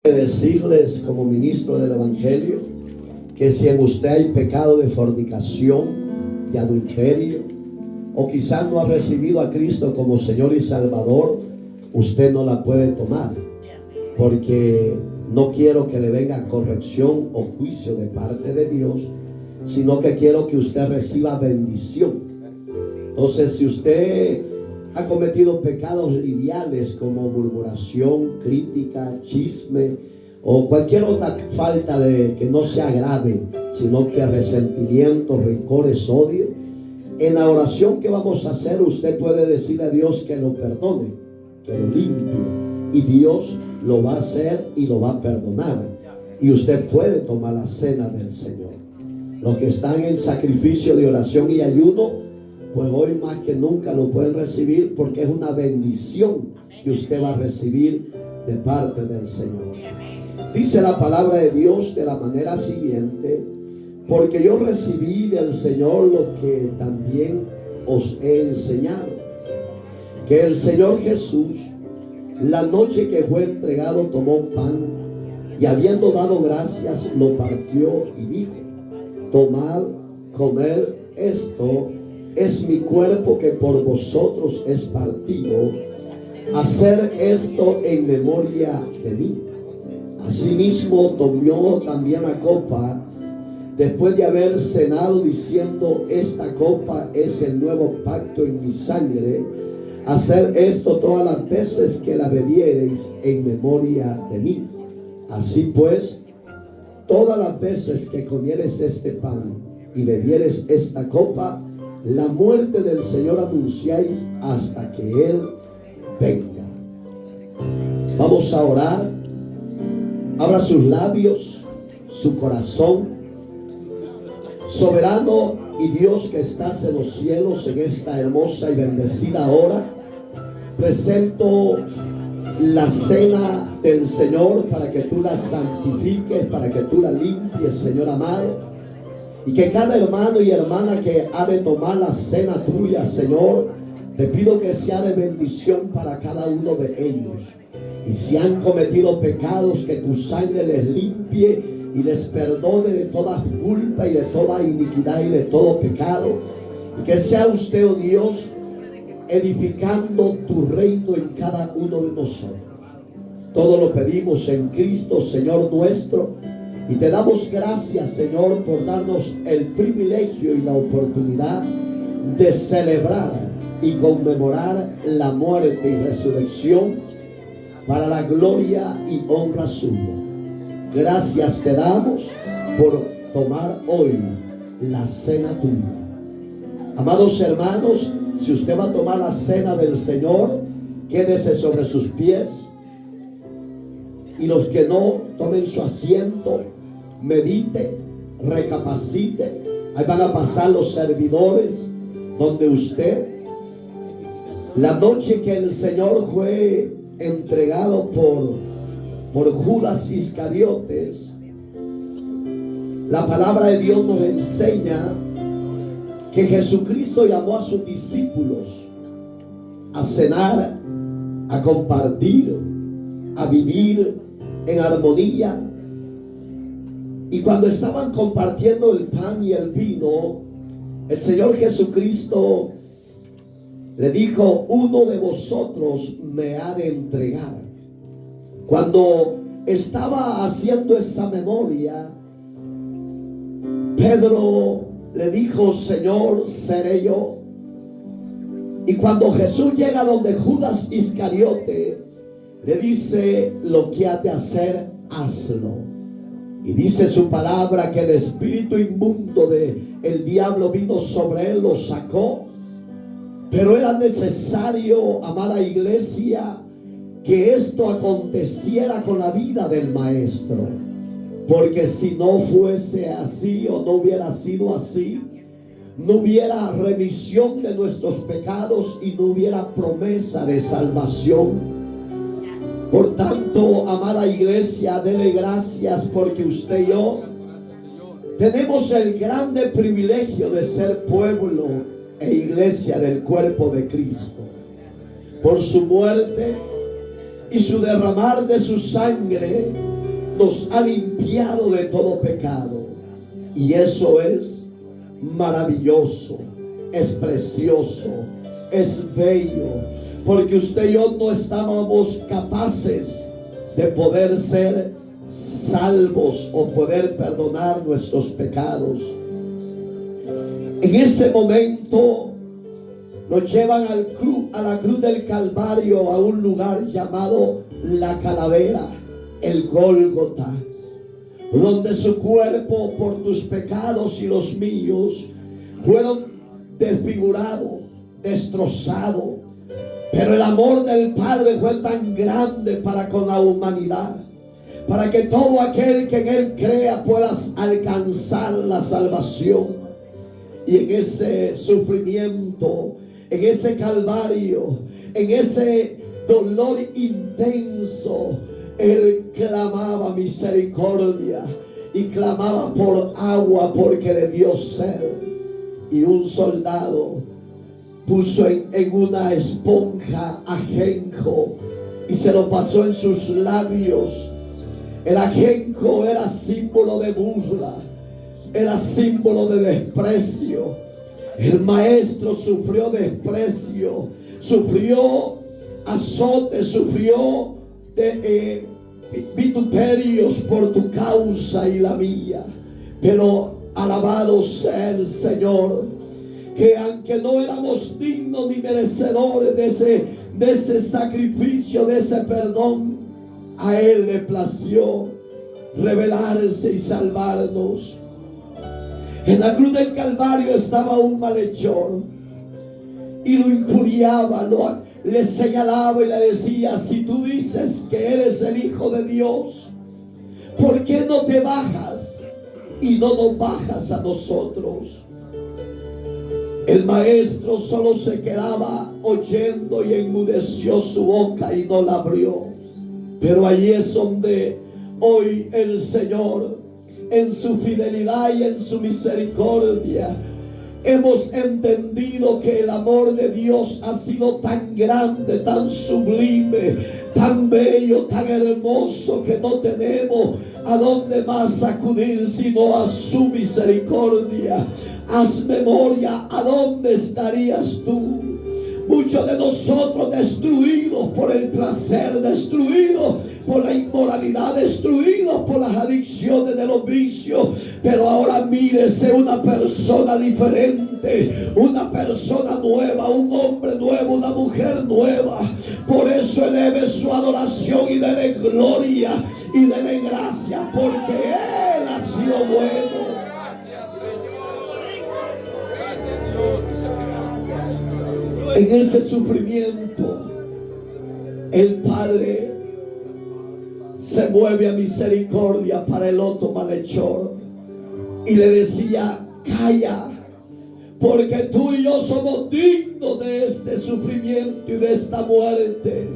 Decirles como ministro del Evangelio que si en usted hay pecado de fornicación, de adulterio, o quizás no ha recibido a Cristo como Señor y Salvador, usted no la puede tomar, porque no quiero que le venga corrección o juicio de parte de Dios, sino que quiero que usted reciba bendición. Entonces, si usted ha cometido pecados liviales como murmuración, crítica, chisme o cualquier otra falta de que no sea grave, sino que resentimiento, rencores, odio, en la oración que vamos a hacer usted puede decirle a Dios que lo perdone, que lo limpie, y Dios lo va a hacer y lo va a perdonar, y usted puede tomar la cena del Señor. Los que están en sacrificio de oración y ayuno, pues hoy más que nunca lo pueden recibir, porque es una bendición que usted va a recibir de parte del Señor. Dice la palabra de Dios de la manera siguiente: porque yo recibí del Señor lo que también os he enseñado, que el Señor Jesús, la noche que fue entregado, tomó pan y habiendo dado gracias, lo partió y dijo: tomad, comed, esto es mi cuerpo que por vosotros es partido, hacer esto en memoria de mí. Asimismo tomó también la copa después de haber cenado, diciendo: esta copa es el nuevo pacto en mi sangre, hacer esto todas las veces que la bebiereis en memoria de mí. Así pues, todas las veces que comieres este pan y bebieres esta copa, la muerte del Señor anunciáis hasta que Él venga. Vamos a orar. Abra sus labios, su corazón. Soberano y Dios que estás en los cielos, en esta hermosa y bendecida hora, presento la cena del Señor para que tú la santifiques, para que tú la limpies, Señor amado. Y que cada hermano y hermana que ha de tomar la cena tuya, Señor, te pido que sea de bendición para cada uno de ellos. Y si han cometido pecados, que tu sangre les limpie y les perdone de toda culpa y de toda iniquidad y de todo pecado. Y que sea usted, oh Dios, edificando tu reino en cada uno de nosotros. Todo lo pedimos en Cristo, Señor nuestro. Y te damos gracias, Señor, por darnos el privilegio y la oportunidad de celebrar y conmemorar la muerte y resurrección para la gloria y honra suya. Gracias te damos por tomar hoy la cena tuya. Amados hermanos, si usted va a tomar la cena del Señor, quédese sobre sus pies. Y los que no, tomen su asiento, medite, recapacite. Ahí van a pasar los servidores donde usted. La noche que el Señor fue entregado por Judas Iscariotes, la palabra de Dios nos enseña que Jesucristo llamó a sus discípulos a cenar, a compartir, a vivir en armonía. Y cuando estaban compartiendo el pan y el vino, el Señor Jesucristo le dijo: uno de vosotros me ha de entregar. Cuando estaba haciendo esa memoria, Pedro le dijo: Señor, seré yo. Y cuando Jesús llega donde Judas Iscariote, le dice: lo que has de hacer, hazlo. Y dice su palabra que el espíritu inmundo del diablo vino sobre él, lo sacó. Pero era necesario, amada iglesia, que esto aconteciera con la vida del maestro. Porque si no fuese así, o no hubiera sido así, no hubiera remisión de nuestros pecados y no hubiera promesa de salvación. Por tanto, amada iglesia, dele gracias porque usted y yo tenemos el grande privilegio de ser pueblo e iglesia del cuerpo de Cristo. Por su muerte y su derramar de su sangre, nos ha limpiado de todo pecado. Y eso es maravilloso, es precioso, es bello, porque usted y yo no estábamos capaces de poder ser salvos o poder perdonar nuestros pecados. En ese momento nos llevan a la cruz del Calvario, a un lugar llamado la Calavera, el Gólgota, donde su cuerpo por tus pecados y los míos fueron desfigurados, destrozados. Pero el amor del Padre fue tan grande para con la humanidad, para que todo aquel que en Él crea pueda alcanzar la salvación. Y en ese sufrimiento, en ese calvario, en ese dolor intenso, Él clamaba misericordia y clamaba por agua, porque le dio sed. Y un soldado puso en una esponja ajenjo y se lo pasó en sus labios. El ajenjo era símbolo de burla, era símbolo de desprecio. El maestro sufrió desprecio, sufrió azotes, sufrió vituperios por tu causa y la mía. Pero alabado sea el Señor, que aunque no éramos dignos ni merecedores de ese sacrificio, de ese perdón, a Él le plació revelarse y salvarnos. En la cruz del Calvario estaba un malhechor y lo injuriaba, le señalaba y le decía: si tú dices que eres el Hijo de Dios, ¿por qué no te bajas y no nos bajas a nosotros? El maestro solo se quedaba oyendo y enmudeció su boca y no la abrió. Pero allí es donde hoy el Señor, en su fidelidad y en su misericordia, hemos entendido que el amor de Dios ha sido tan grande, tan sublime, tan bello, tan hermoso, que no tenemos a dónde más acudir sino a su misericordia. Haz memoria, ¿a dónde estarías tú? Muchos de nosotros destruidos por el placer, destruidos por la inmoralidad, destruidos por las adicciones de los vicios. Pero ahora mírese una persona diferente, una persona nueva, un hombre nuevo, una mujer nueva. Por eso eleve su adoración y dele gloria y dele gracia, porque Él ha sido bueno. En ese sufrimiento, el Padre se mueve a misericordia para el otro malhechor y le decía: calla, porque tú y yo somos dignos de este sufrimiento y de esta muerte,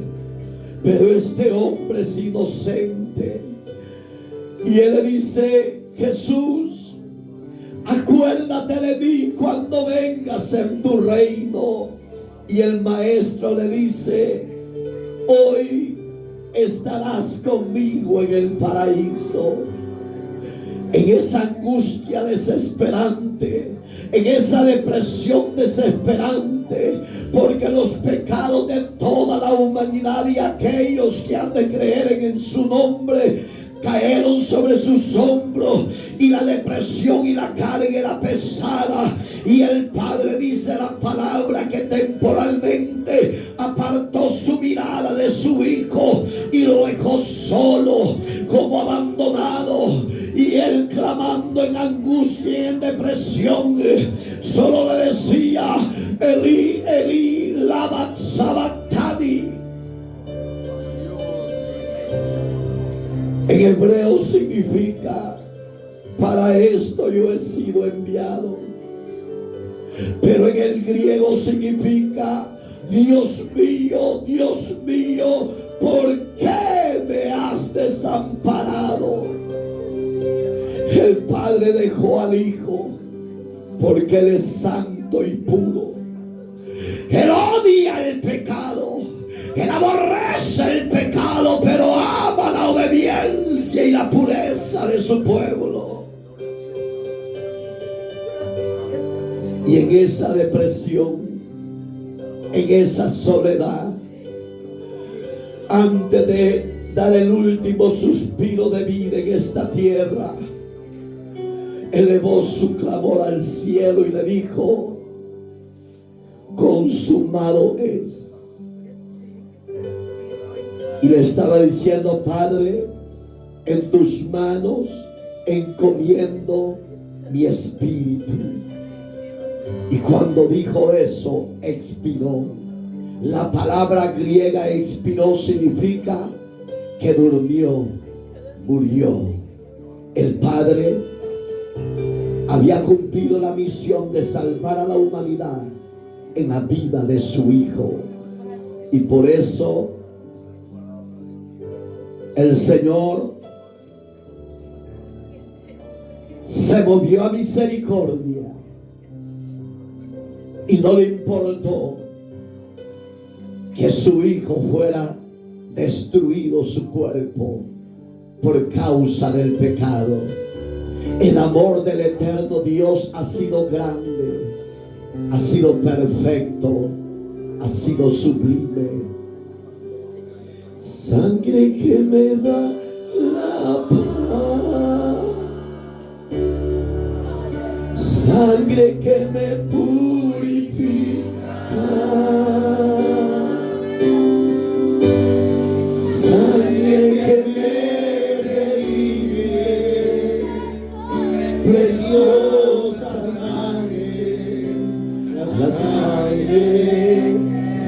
pero este hombre es inocente. Y él le dice: Jesús, acuérdate de mí cuando vengas en tu reino. Y el maestro le dice: hoy estarás conmigo en el paraíso. En esa angustia desesperante, en esa depresión desesperante, porque los pecados de toda la humanidad y aquellos que han de creer en su nombre cayeron sobre sus hombros, y la depresión y la carga era pesada. Y el Padre dice la palabra que temporalmente apartó su mirada de su Hijo y lo dejó solo, como abandonado. Y él, clamando en angustia y en depresión, solo le decía: Elí, Elí, lama sabactani. En hebreo significa: para esto yo he sido enviado. Pero en el griego significa: Dios mío, ¿por qué me has desamparado? El Padre dejó al Hijo porque Él es santo y puro. Él odia el pecado, Él aborrece el pecado, pero ama la la obediencia y la pureza de su pueblo. Y en esa depresión, en esa soledad, antes de dar el último suspiro de vida en esta tierra, elevó su clamor al cielo y le dijo: consumado es. Y le estaba diciendo: Padre, en tus manos encomiendo mi espíritu. Y cuando dijo eso, expiró. La palabra griega expiró significa que durmió, murió. El Padre había cumplido la misión de salvar a la humanidad en la vida de su Hijo. Y por eso el Señor se movió a misericordia y no le importó que su Hijo fuera destruido, su cuerpo, por causa del pecado. El amor del eterno Dios ha sido grande, ha sido perfecto, ha sido sublime. Sangre que me da la paz, sangre que me purifica, sangre que me revive, preciosa sangre, la sangre de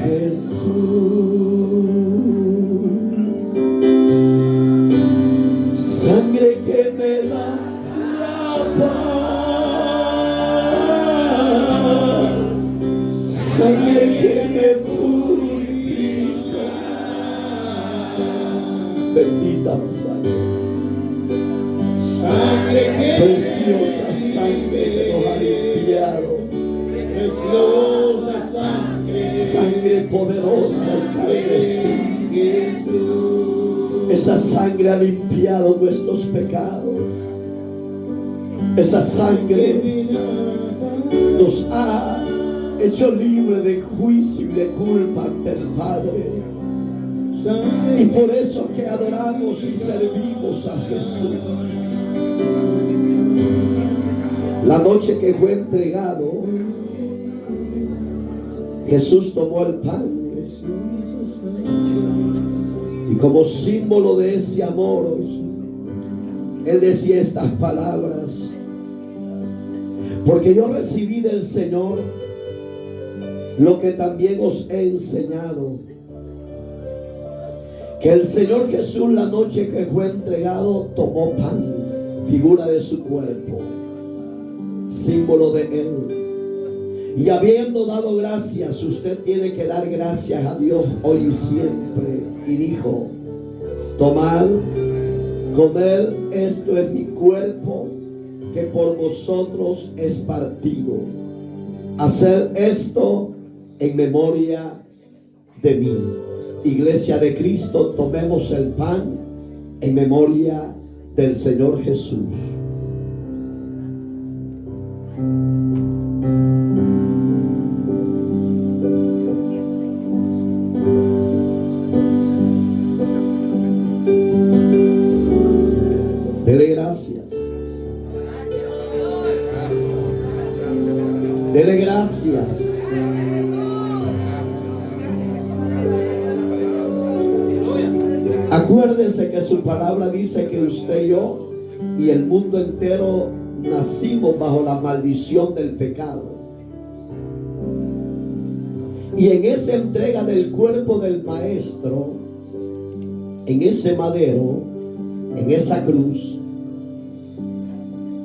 Jesús. Sangre que me da la paz, sangre que me purifica. Bendita sangre, sangre que preciosa sangre que nos ha limpiado, preciosa sangre, sangre poderosa y carne. Esa sangre ha limpiado nuestros pecados. Esa sangre nos ha hecho libre de juicio y de culpa ante el Padre. Y por eso que adoramos y servimos a Jesús. La noche que fue entregado, Jesús tomó el pan. Y como símbolo de ese amor, Él decía estas palabras: porque yo recibí del Señor lo que también os he enseñado, que el Señor Jesús, la noche que fue entregado, tomó pan, figura de su cuerpo, símbolo de Él. Y habiendo dado gracias, usted tiene que dar gracias a Dios hoy y siempre. Y dijo: tomad, comed, esto es mi cuerpo que por vosotros es partido. Haced esto en memoria de mí. Iglesia de Cristo, tomemos el pan en memoria del Señor Jesús. Dele gracias. Dele gracias. Acuérdese que su palabra dice que usted y yo y el mundo entero nacimos bajo la maldición del pecado. Y en esa entrega del cuerpo del Maestro, en ese madero, en esa cruz,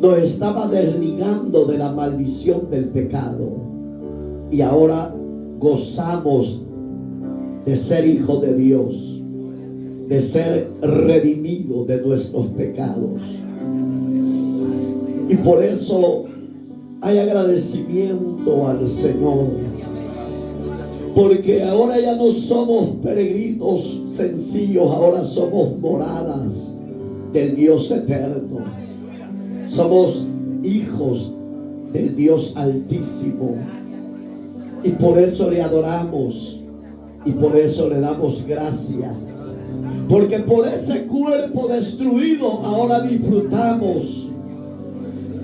nos estaba desligando de la maldición del pecado. Y ahora gozamos de ser hijos de Dios, de ser redimidos de nuestros pecados. Y por eso hay agradecimiento al Señor, Porque ahora ya no somos peregrinos sencillos, ahora somos moradas del Dios eterno. Somos hijos del Dios altísimo. Y por eso le adoramos. Y por eso le damos gracia. Porque por ese cuerpo destruido ahora disfrutamos.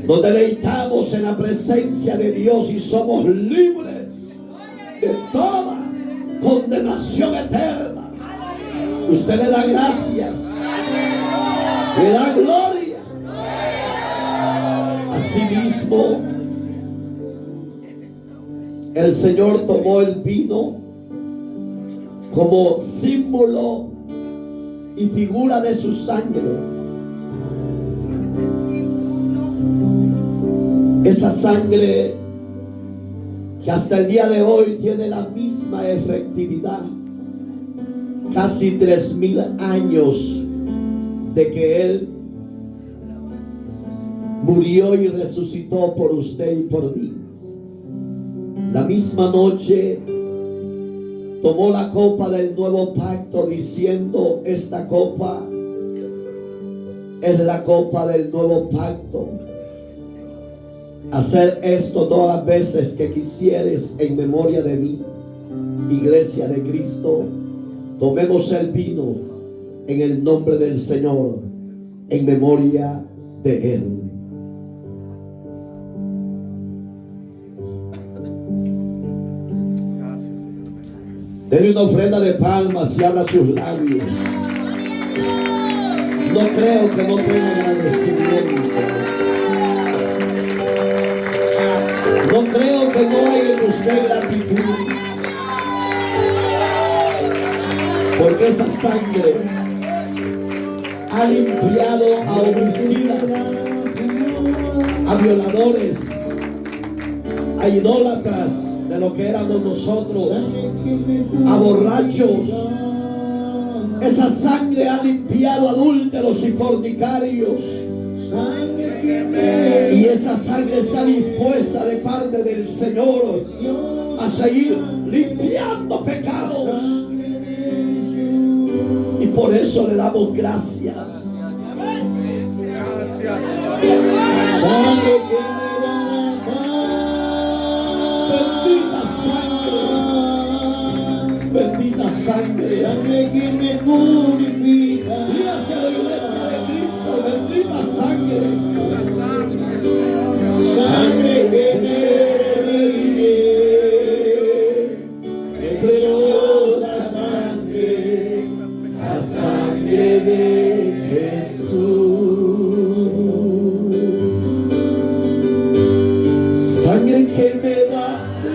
Nos deleitamos en la presencia de Dios y somos libres de toda condenación eterna. Usted le da gracias, le da gloria. Asimismo, el Señor tomó el vino como símbolo y figura de su sangre. Esa sangre que hasta el día de hoy tiene la misma efectividad. Casi 3000 años de que Él murió y resucitó por usted y por mí. La misma noche tomó la copa del nuevo pacto diciendo: esta copa es la copa del nuevo pacto. Hacer esto todas las veces que quisieres en memoria de mí. Iglesia de Cristo, tomemos el vino en el nombre del Señor, en memoria de Él. Denle una ofrenda de palmas y abra sus labios. No creo que no tenga agradecimiento. No creo que no haya en usted gratitud. Porque esa sangre ha limpiado a homicidas, a violadores, a idólatras de lo que éramos nosotros, a borrachos. Esa sangre ha limpiado a adúlteros y fornicarios. Y esa sangre está dispuesta de parte del Señor a seguir limpiando pecados. Y por eso le damos gracias. Sangre que me da paz. Bendita sangre. Sangre que me purifica. Y hacia la iglesia de Cristo, bendita sangre. Sangre que me redime, preciosa sangre, la sangre de Jesús. Sangre que me da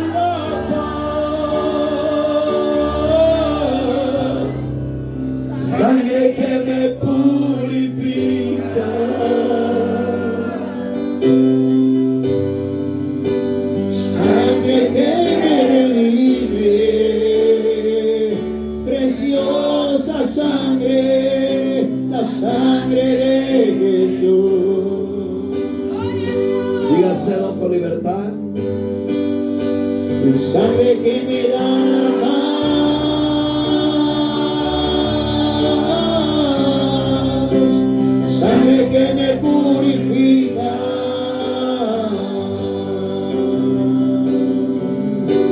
la paz, sangre que me purifica. Sangre, la sangre de Jesús. Dígaselo con libertad. Mi sangre que me da paz, sangre que me purifica,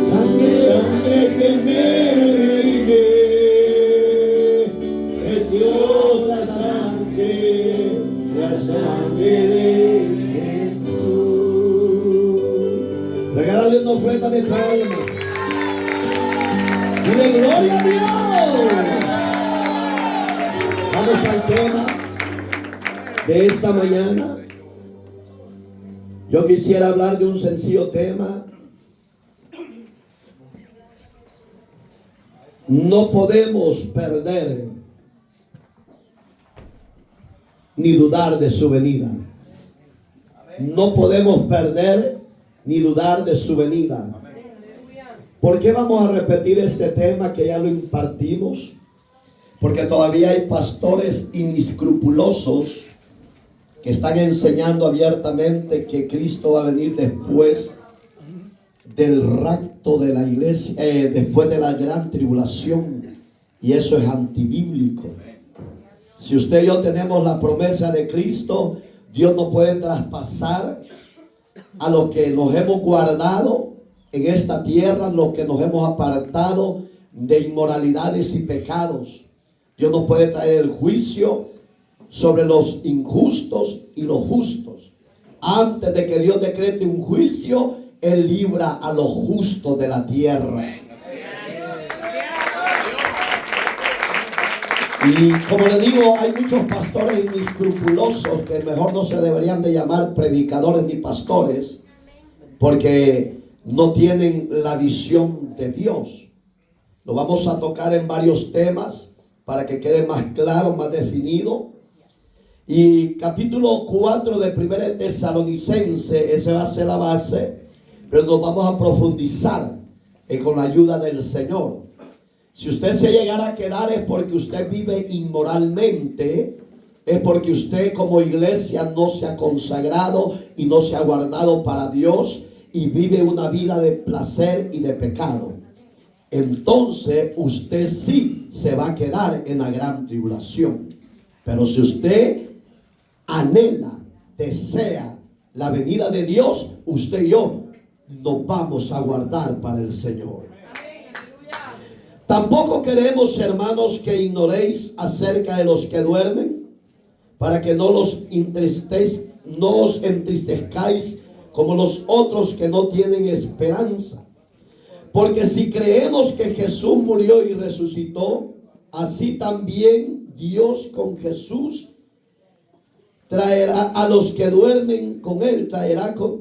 sangre que me sangre de Jesús. Regálale una ofrenda de palmas y de gloria a Dios. Vamos al tema de esta mañana. Yo quisiera hablar de un sencillo tema. No podemos perder ni dudar de su venida. No podemos perder ni dudar de su venida. ¿Por qué vamos a repetir este tema que ya lo impartimos? Porque todavía hay pastores inescrupulosos que están enseñando abiertamente que Cristo va a venir después del rapto de la iglesia después de la gran tribulación, y eso es antibíblico. Si usted y yo tenemos la promesa de Cristo, Dios no puede traspasar a los que nos hemos guardado en esta tierra, los que nos hemos apartado de inmoralidades y pecados. Dios no puede traer el juicio sobre los injustos y los justos. Antes de que Dios decrete un juicio, Él libra a los justos de la tierra. Y como le digo, hay muchos pastores inescrupulosos que mejor no se deberían de llamar predicadores ni pastores, porque no tienen la visión de Dios. Lo vamos a tocar en varios temas para que quede más claro, más definido. Y capítulo 4 de 1 Tesalonicense, ese va a ser la base, pero nos vamos a profundizar con la ayuda del Señor. Si usted se llegara a quedar es porque usted vive inmoralmente, es porque usted como iglesia no se ha consagrado y no se ha guardado para Dios y vive una vida de placer y de pecado. Entonces usted sí se va a quedar en la gran tribulación. Pero si usted anhela, desea la venida de Dios, usted y yo nos vamos a guardar para el Señor. Tampoco queremos, hermanos, que ignoréis acerca de los que duermen, para que no os entristezcáis como los otros que no tienen esperanza. Porque si creemos que Jesús murió y resucitó, así también Dios con Jesús traerá a los que duermen con Él.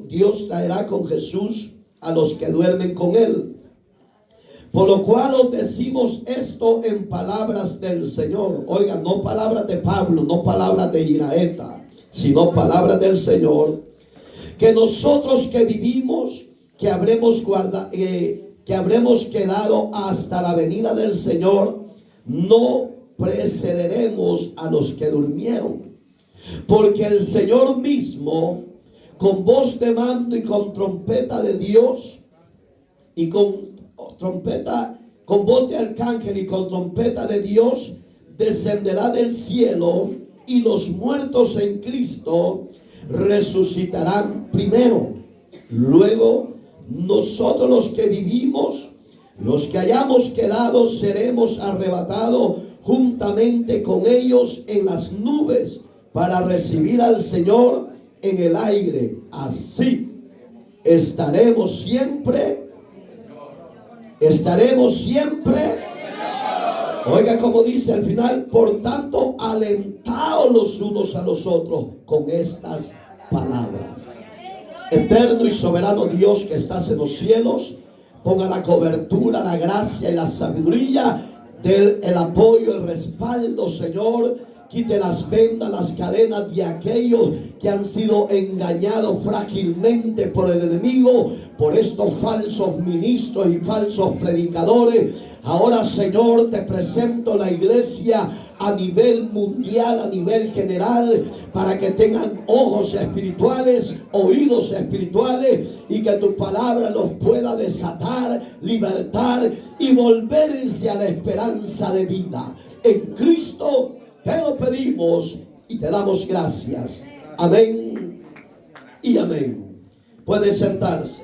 Dios traerá con Jesús a los que duermen con Él. Por lo cual os decimos esto en palabras del Señor. Oigan, no palabras de Pablo, no palabras de Iraeta, sino palabras del Señor. Que nosotros que vivimos, que habremos quedado hasta la venida del Señor, no precederemos a los que durmieron. Porque el Señor mismo, con voz de mando y con trompeta de Dios, y con voz de arcángel y con trompeta de Dios, descenderá del cielo, y los muertos en Cristo resucitarán primero. Luego nosotros los que vivimos, los que hayamos quedado, seremos arrebatados juntamente con ellos en las nubes para recibir al Señor en el aire. Así estaremos siempre. Oiga como dice al final: por tanto, alentaos los unos a los otros con estas palabras. Eterno y soberano Dios que estás en los cielos, ponga la cobertura, la gracia y la sabiduría, el apoyo, el respaldo, Señor. Quite las vendas, las cadenas de aquellos que han sido engañados frágilmente por el enemigo, por estos falsos ministros y falsos predicadores. Ahora, Señor, te presento la iglesia a nivel mundial, a nivel general, para que tengan ojos espirituales, oídos espirituales, y que tu palabra los pueda desatar, libertar y volverse a la esperanza de vida. En Cristo te lo pedimos y te damos gracias. Amén y amén. Puede sentarse.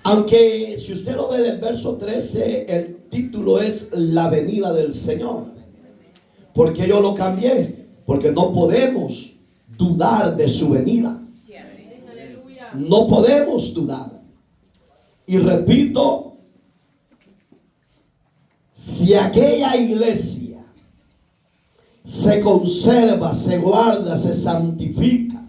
Aunque si usted lo ve del verso 13, el título es La venida del Señor. ¿Por qué yo lo cambié? Porque no podemos dudar de su venida. No podemos dudar. Y repito, si aquella iglesia se conserva, se guarda, se santifica,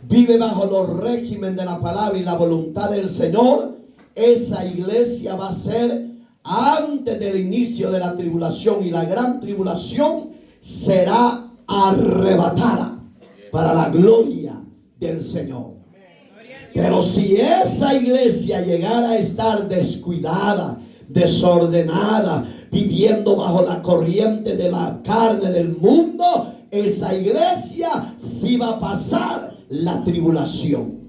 vive bajo los regímenes de la palabra y la voluntad del Señor, esa iglesia va a ser, antes del inicio de la tribulación y la gran tribulación, será arrebatada para la gloria del Señor. Pero si esa iglesia llegara a estar descuidada, desordenada, viviendo bajo la corriente de la carne del mundo, esa iglesia sí va a pasar la tribulación.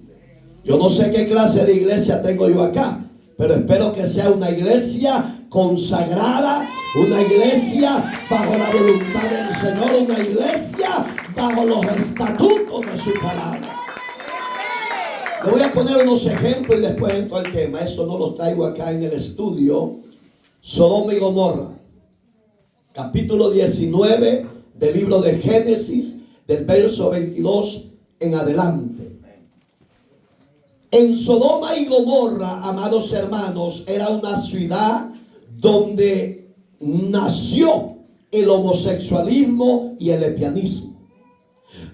Yo no sé qué clase de iglesia tengo yo acá, pero espero que sea una iglesia consagrada, una iglesia bajo la voluntad del Señor, una iglesia bajo los estatutos de su palabra. Le voy a poner unos ejemplos y después entro al tema. Esto no lo traigo acá en el estudio. Sodoma y Gomorra, capítulo 19 del libro de Génesis, del verso 22 en adelante. En Sodoma y Gomorra, amados hermanos, era una ciudad donde nació el homosexualismo y el lesbianismo,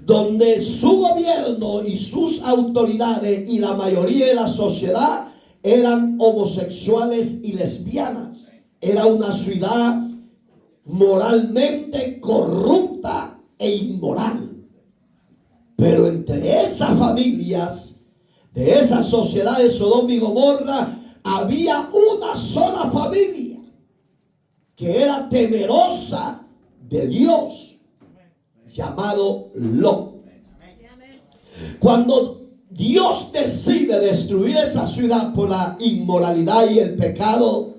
donde su gobierno y sus autoridades y la mayoría de la sociedad eran homosexuales y lesbianas. Era una ciudad moralmente corrupta e inmoral. Pero entre esas familias de esa sociedad de Sodoma y Gomorra había una sola familia que era temerosa de Dios, llamado Lot. Cuando Dios decide destruir esa ciudad por la inmoralidad y el pecado,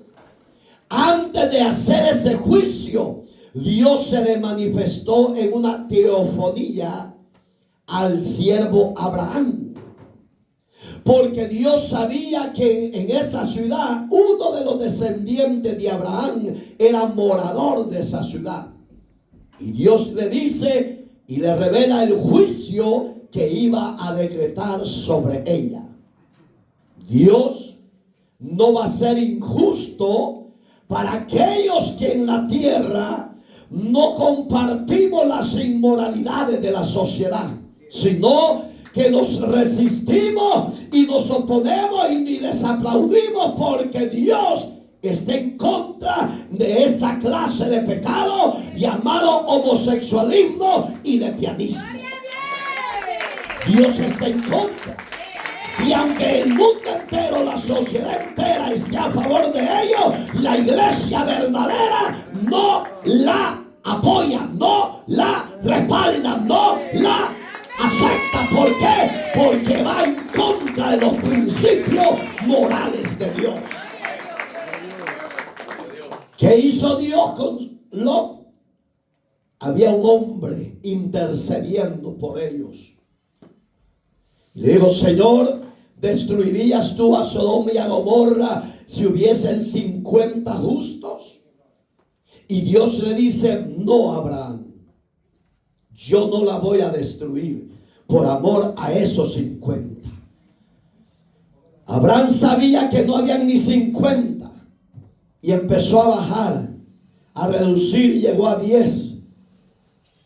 antes de hacer ese juicio, Dios se le manifestó en una teofonía al siervo Abraham. Porque Dios sabía que en esa ciudad uno de los descendientes de Abraham era morador de esa ciudad. Y Dios le dice y le revela el juicio que iba a decretar sobre ella. Dios no va a ser injusto para aquellos que en la tierra no compartimos las inmoralidades de la sociedad, sino que nos resistimos y nos oponemos y ni les aplaudimos, porque Dios está en contra de esa clase de pecado llamado homosexualismo y lesbianismo. Dios está en contra. Y aunque el mundo entero, la sociedad entera esté a favor de ello, la iglesia verdadera no la apoya, no la respalda, no la acepta. ¿Por qué? Porque va en contra de los principios morales de Dios. ¿Qué hizo Dios con Lot? Había un hombre intercediendo por ellos. Y le dijo: Señor, ¿destruirías tú a Sodoma y a Gomorra si hubiesen 50 justos? Y Dios le dice: no, Abraham, yo no la voy a destruir por amor a esos 50. Abraham sabía que no habían ni 50 y empezó a bajar, a reducir, y llegó a 10.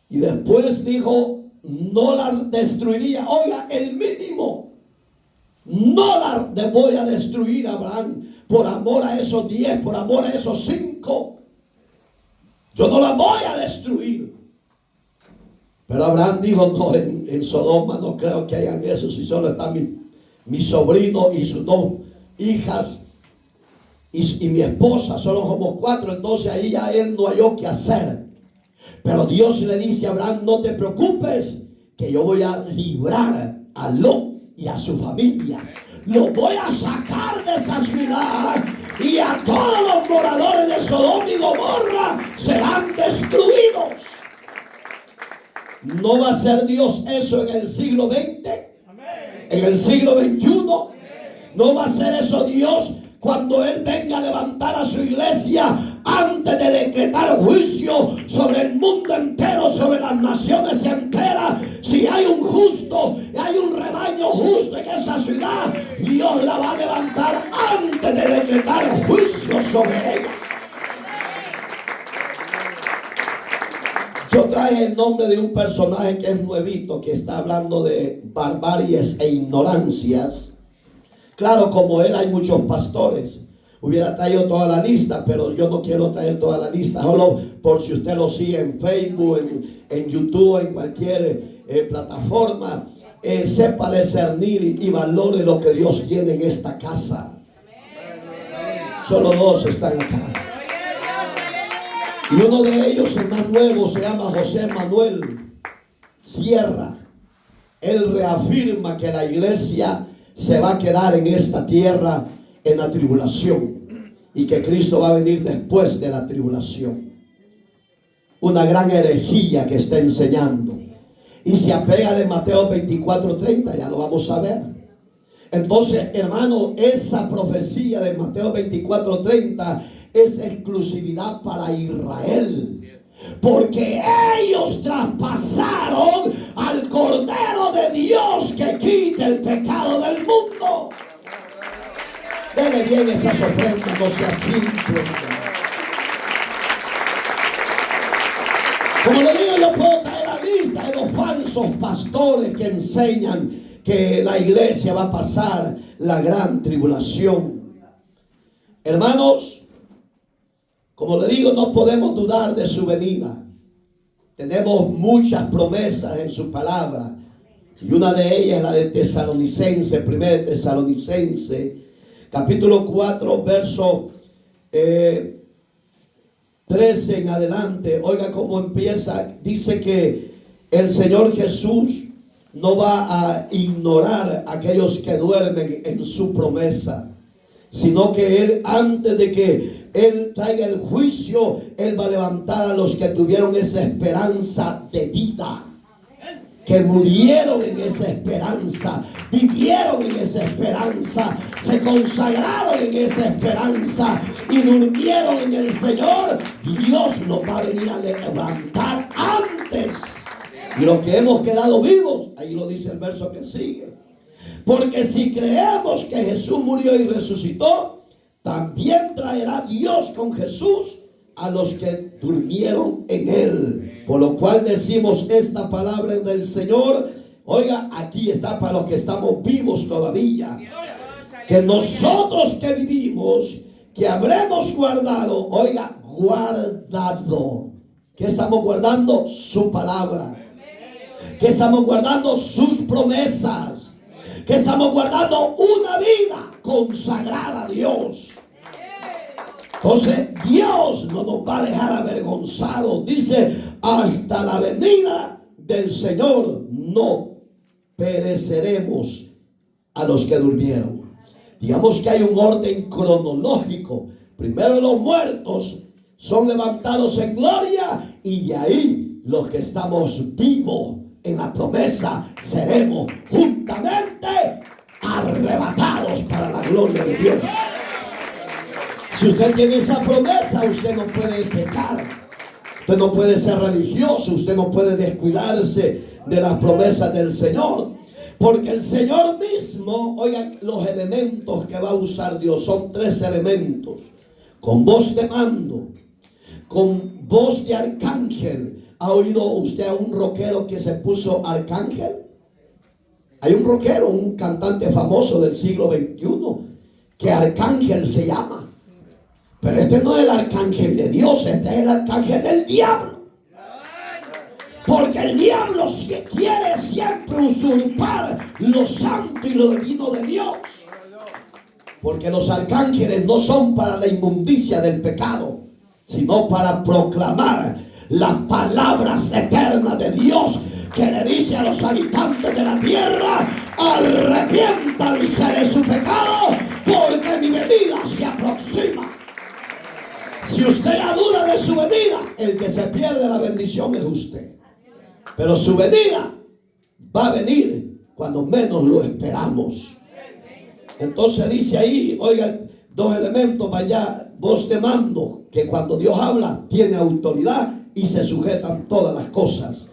Y después dijo: no la destruiría. Oiga, el mínimo. No la voy a destruir, Abraham, por amor a esos 10, por amor a esos 5. Yo no la voy a destruir. Pero Abraham dijo: no, en Sodoma no creo que hayan eso, si solo está mi sobrino y sus 2 hijas y mi esposa, solo somos 4. Entonces ahí ya él no halló qué hacer. Pero Dios le dice a Abraham: no te preocupes, que yo voy a librar a Lot y a su familia. Lo voy a sacar de esa ciudad, y a todos los moradores de Sodoma y Gomorra serán destruidos. ¿No va a ser Dios eso en el siglo XX? ¿En el siglo XXI? ¿No va a ser eso Dios cuando Él venga a levantar a su iglesia antes de decretar juicio sobre el mundo entero, sobre las naciones enteras? Si hay un justo, hay un rebaño justo en esa ciudad, Dios la va a levantar antes de decretar juicio sobre ella. Yo traje el nombre de un personaje que es nuevito, que está hablando de barbaries e ignorancias. Claro, como él hay muchos pastores. Hubiera traído toda la lista, pero yo no quiero traer toda la lista. Solo por si usted lo sigue en Facebook, en YouTube, en cualquier plataforma, sepa discernir y valore lo que Dios tiene en esta casa. Solo 2 están acá. Y uno de ellos, el más nuevo, se llama José Manuel Sierra. Él reafirma que la iglesia se va a quedar en esta tierra en la tribulación y que Cristo va a venir después de la tribulación. Una gran herejía que está enseñando y se apega de Mateo 24:30, ya lo vamos a ver. Entonces, hermano, esa profecía de Mateo 24:30 es exclusividad para Israel, porque ellos traspasaron al Cordero de Dios que quita el pecado del mundo. Dele bien esas ofrendas, no sea simple. Como le digo, yo puedo traer la lista de los falsos pastores que enseñan que la iglesia va a pasar la gran tribulación. Hermanos, como le digo, no podemos dudar de su venida. Tenemos muchas promesas en su palabra. Y una de ellas es la de Tesalonicense, 1 Tesalonicense, capítulo 4, verso 13 en adelante. Oiga cómo empieza. Dice que el Señor Jesús no va a ignorar a aquellos que duermen en su promesa, sino que Él, antes de que Él traiga el juicio, Él va a levantar a los que tuvieron esa esperanza de vida, que murieron en esa esperanza, vivieron en esa esperanza, se consagraron en esa esperanza y durmieron en el Señor. Dios los va a venir a levantar antes. Y los que hemos quedado vivos, ahí lo dice el verso que sigue. Porque si creemos que Jesús murió y resucitó, también traerá Dios con Jesús a los que durmieron en Él. Por lo cual decimos esta palabra del Señor. Oiga, aquí está para los que estamos vivos todavía. Que nosotros que vivimos, que habremos guardado, oiga, guardado. ¿Qué estamos guardando? Su palabra. Que estamos guardando sus promesas, que estamos guardando una vida consagrada a Dios. Entonces Dios no nos va a dejar avergonzados. Dice, hasta la venida del Señor no pereceremos a los que durmieron. Digamos que hay un orden cronológico. Primero los muertos son levantados en gloria y de ahí los que estamos vivos en la promesa seremos juntamente arrebatados para la gloria de Dios. Si usted tiene esa promesa, usted no puede pecar, usted no puede ser religioso, usted no puede descuidarse de las promesas del Señor, porque el Señor mismo, oigan, los elementos que va a usar Dios son 3 elementos: con voz de mando, con voz de arcángel. ¿Ha oído usted a un rockero que se puso arcángel? Hay un rockero, un cantante famoso del siglo XXI, que arcángel se llama. Pero este no es el arcángel de Dios, este es el arcángel del diablo. Porque el diablo quiere siempre usurpar lo santo y lo divino de Dios. Porque los arcángeles no son para la inmundicia del pecado, sino para proclamar las palabras eternas de Dios, que le dice a los habitantes de la tierra: arrepiéntanse de su pecado, porque mi venida se aproxima. Si usted duda de su venida, el que se pierde la bendición es usted. Pero su venida va a venir cuando menos lo esperamos. Entonces dice ahí, oigan, 2 elementos para allá: voz de mando, que cuando Dios habla tiene autoridad y se sujetan todas las cosas.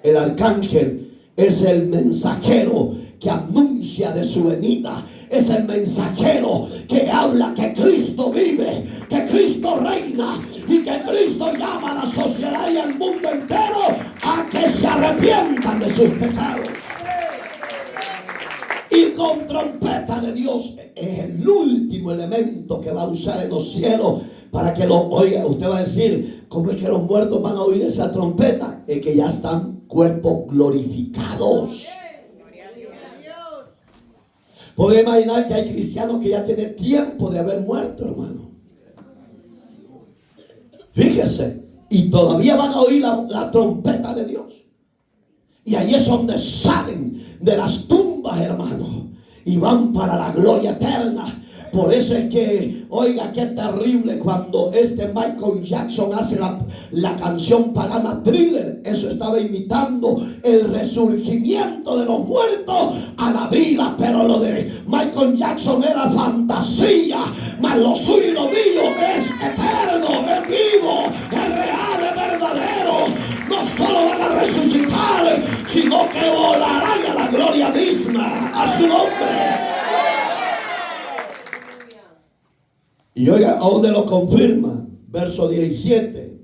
El arcángel es el mensajero que anuncia de su venida. Es el mensajero que habla que Cristo vive, que Cristo reina y que Cristo llama a la sociedad y al mundo entero a que se arrepientan de sus pecados. Y con trompeta de Dios es el último elemento que va a usar en los cielos para que lo oiga. Usted va a decir: ¿cómo es que los muertos van a oír esa trompeta? Es que ya están cuerpos glorificados. Puede imaginar que hay cristianos que ya tienen tiempo de haber muerto, hermano. Fíjese, y todavía van a oír la trompeta de Dios. Y ahí es donde salen de las tumbas, hermano. y van para la gloria eterna. Por eso es que, oiga, qué terrible cuando Michael Jackson hace la canción pagana Thriller. Eso estaba imitando el resurgimiento de los muertos a la vida. Pero lo de Michael Jackson era fantasía. Mas lo suyo y lo mío es eterno, es vivo, es real, es verdadero. No solo van a resucitar, sino que volarán a la gloria misma, a su nombre. Y oiga, ¿a dónde lo confirma? Verso 17.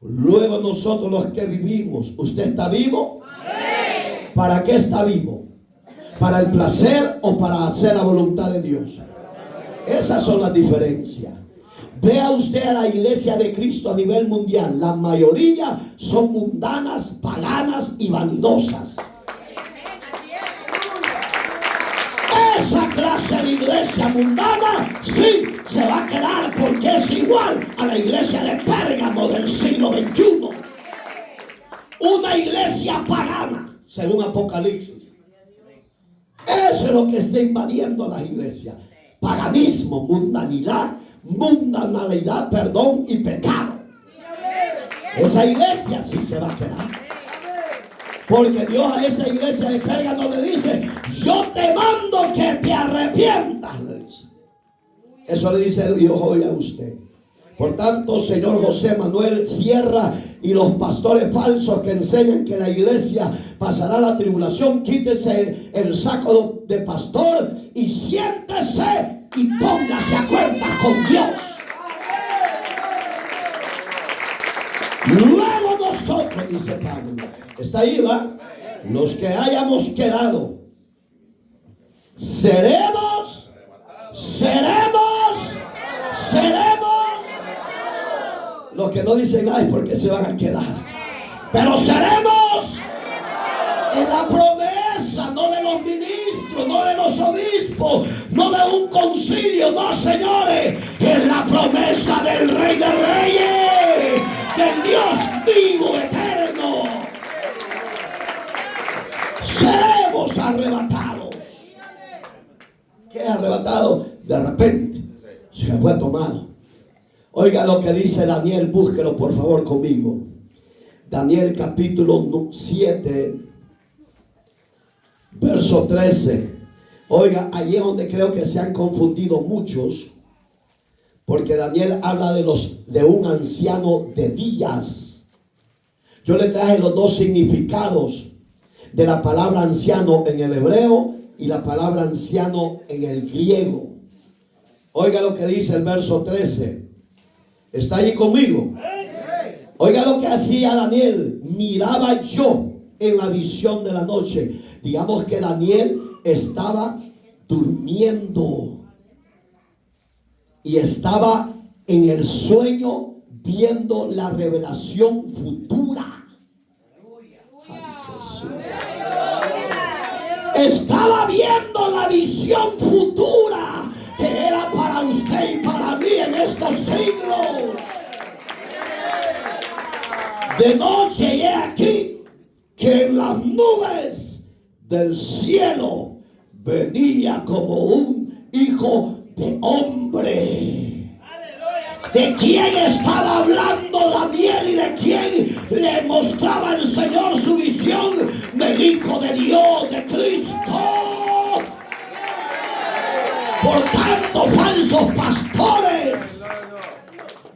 Luego nosotros los que vivimos, ¿usted está vivo? ¡Amén! ¿Para qué está vivo? ¿Para el placer o para hacer la voluntad de Dios? Esas son las diferencias. Vea usted a la iglesia de Cristo a nivel mundial. La mayoría son mundanas, paganas y vanidosas. Esa clase de iglesia mundana sí se va a quedar, porque es igual a la iglesia de Pérgamo del siglo XXI. Una iglesia pagana, según Apocalipsis. Eso es lo que está invadiendo las iglesias. Paganismo, mundanalidad, y pecado. Esa iglesia sí se va a quedar. Porque Dios a esa iglesia de Pérgamo le dice: yo te mando que te arrepientas, le dice. Eso le dice Dios hoy a usted. Por tanto, señor José Manuel Sierra y los pastores falsos que enseñan que la iglesia pasará la tribulación, quítese el saco de pastor y siéntese y póngase a cuentas con Dios. Luego nosotros, dice Pablo, está ahí, ¿va? Los que hayamos quedado, seremos. Los que no dicen nada es porque se van a quedar. Pero seremos en la promesa, no de los ministros, no de los obispos, no de un concilio, no, señores, es la promesa del Rey de Reyes, del Dios vivo, eterno. Seremos arrebatados. ¿Qué es arrebatado? De repente se fue tomado. Oiga lo que dice Daniel, búsquelo por favor conmigo. Daniel capítulo 7, verso 13. Oiga, allí es donde creo que se han confundido muchos, porque Daniel habla de un anciano de días. Yo le traje los dos significados de la palabra anciano en el hebreo y la palabra anciano en el griego. Oiga lo que dice el verso 13. ¿Está allí conmigo? Oiga lo que hacía Daniel. Miraba yo en la visión de la noche. Digamos que Daniel estaba durmiendo y estaba en el sueño viendo la revelación futura. Ay, Jesús. Estaba viendo la visión futura que era para usted y para mí en estos siglos. De noche y he aquí que en las nubes del cielo venía como un hijo de hombre. ¿De quién estaba hablando Daniel y de quién le mostraba el Señor su visión? Del Hijo de Dios, de Cristo. Por tanto, falsos pastores,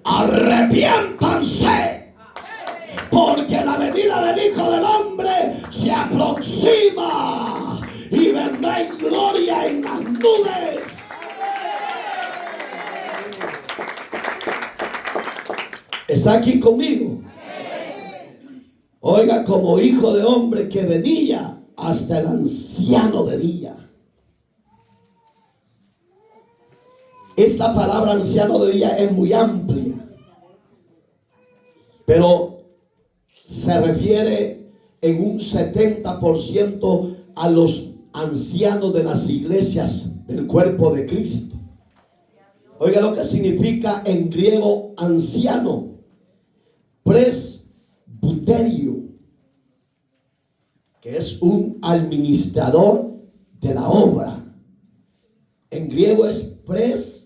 arrepiéntanse, porque la venida del Hijo del Hombre se aproxima y vendrá en gloria en las nubes. ¿Está aquí conmigo? Oiga, como Hijo de Hombre que venía hasta el anciano de día. Esta palabra anciano de día es muy amplia, pero se refiere en un 70% a los ancianos de las iglesias del cuerpo de Cristo. Oiga lo que significa en griego anciano: presbuterio, que es un administrador de la obra. griego es presbutero.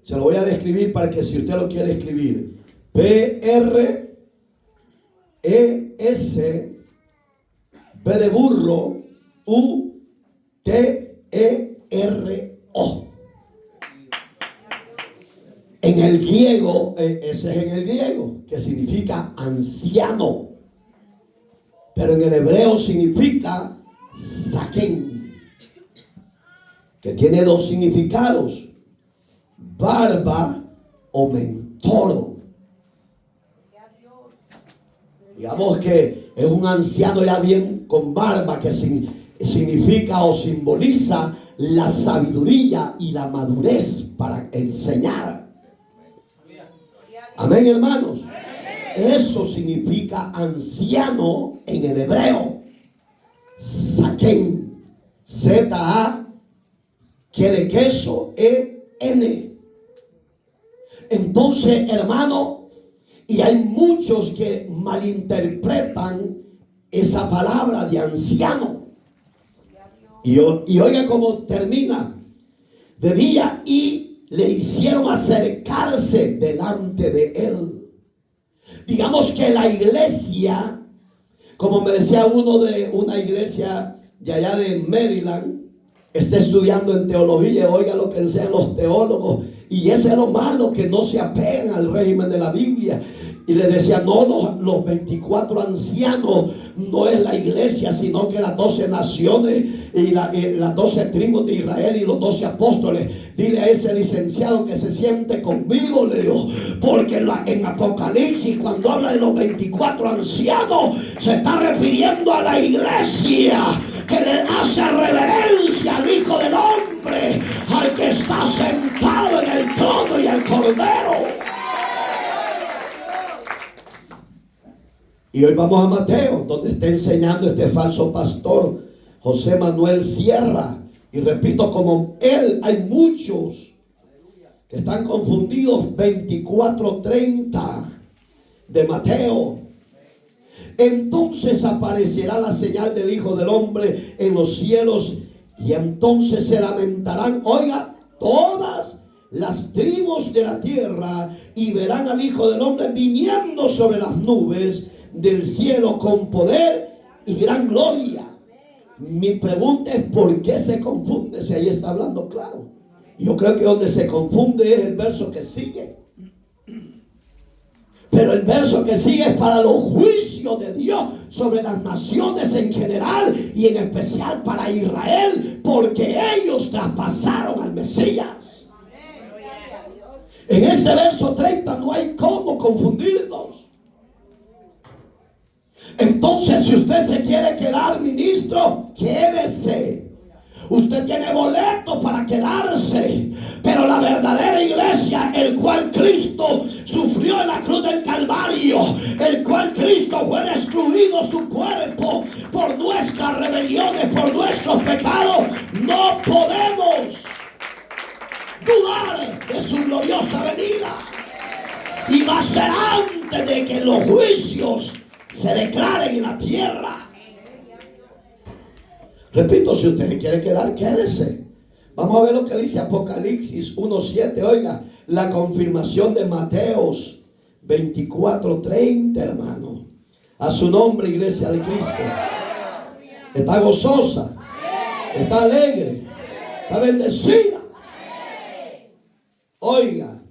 Se lo voy a describir para que si usted lo quiere escribir. P-R-E-S, B de burro, U-T-E-R-O. En el griego, ese es en el griego, que significa anciano. Pero en el hebreo significa saquén, que tiene dos significados: barba o mentoro. Digamos que es un anciano ya bien con barba, que significa o simboliza la sabiduría y la madurez para enseñar. Amén, hermanos. Eso significa anciano en el hebreo. Saquén. Z-A, que de queso, E-N. Entonces, hermano, y hay muchos que malinterpretan esa palabra de anciano. Y oiga cómo termina. De día, y le hicieron acercarse delante de él. Digamos que la iglesia, como me decía uno de una iglesia de allá de Maryland, está estudiando en teología. Oiga lo que enseñan los teólogos. Y ese es lo malo, que no se apegan al régimen de la Biblia. Y le decía, no, los 24 ancianos no es la iglesia, sino que las 12 naciones y las 12 tribus de Israel y los 12 apóstoles. Dile a ese licenciado que se siente conmigo, Leo, porque en Apocalipsis, cuando habla de los 24 ancianos, se está refiriendo a la iglesia que le hace reverencia al Hijo del Hombre, al que está sentado en el trono y al Cordero. Y hoy vamos a Mateo, donde está enseñando este falso pastor José Manuel Sierra. Y repito, como él, hay muchos que están confundidos. 24:30 de Mateo. Entonces aparecerá la señal del Hijo del Hombre en los cielos, y entonces se lamentarán, oiga, todas las tribus de la tierra, y verán al Hijo del Hombre viniendo sobre las nubes del cielo con poder y gran gloria. Mi pregunta es, ¿por qué se confunde si ahí está hablando claro? Yo creo que donde se confunde es el verso que sigue. Pero el verso que sigue es para los juicios de Dios sobre las naciones en general y en especial para Israel, porque ellos traspasaron al Mesías. En ese verso 30 no hay cómo confundirnos. Entonces, si usted se quiere quedar ministro, quédese. Usted tiene boleto para quedarse. Pero la verdadera iglesia, el cual Cristo sufrió en la cruz del Calvario, el cual Cristo fue destruido su cuerpo por nuestras rebeliones, por nuestros pecados, no podemos dudar de su gloriosa venida. Y va a ser antes de que los juicios se declaren en la tierra. Repito, si usted se quiere quedar, quédese. Vamos a ver lo que dice Apocalipsis 1:7. Oiga, la confirmación de Mateos 24:30, hermano. A su nombre, iglesia de Cristo. Está gozosa, está alegre, está bendecida. Oiga,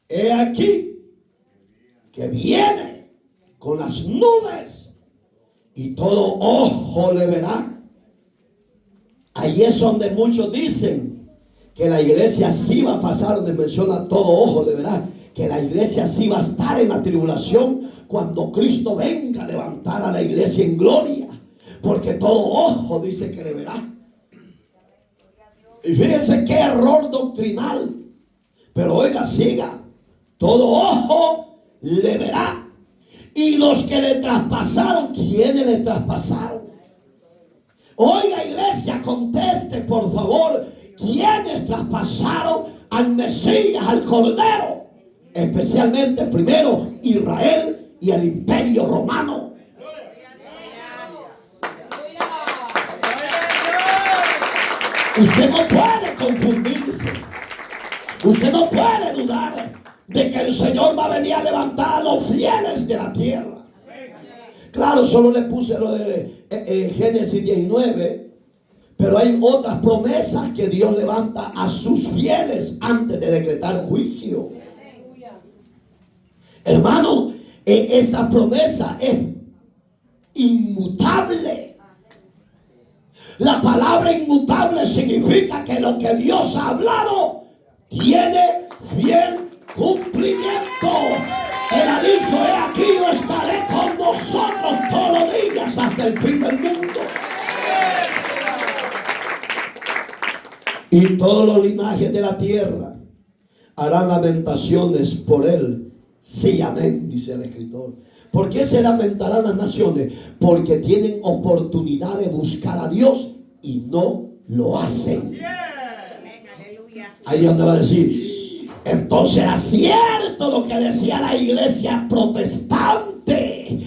he aquí que viene con las nubes, y todo ojo le verá. Ahí es donde muchos dicen que la iglesia sí va a pasar, donde menciona todo ojo le verá, que la iglesia sí va a estar en la tribulación cuando Cristo venga a levantar a la iglesia en gloria, porque todo ojo dice que le verá. Y fíjense qué error doctrinal. Pero oiga, siga, todo ojo le verá. Y los que le traspasaron, ¿quiénes le traspasaron? Oiga, iglesia, conteste por favor, ¿quiénes traspasaron al Mesías, al Cordero? Especialmente primero Israel y el Imperio Romano. Usted no puede confundirse. Usted no puede dudar de que el Señor va a venir a levantar a los fieles de la tierra. Claro, solo le puse lo de Génesis 19, pero hay otras promesas que Dios levanta a sus fieles antes de decretar juicio. Hermano, esa promesa es inmutable. La palabra inmutable significa que lo que Dios ha hablado tiene fiel cumplimiento. Él ha dicho: he aquí, yo estaré con vosotros todos los días hasta el fin del mundo. Y todos los linajes de la tierra harán lamentaciones por él. Sí, amén, dice el escritor. ¿Por qué se lamentarán las naciones? Porque tienen oportunidad de buscar a Dios y no lo hacen. Ahí donde va a decir: entonces era cierto lo que decía la iglesia protestante.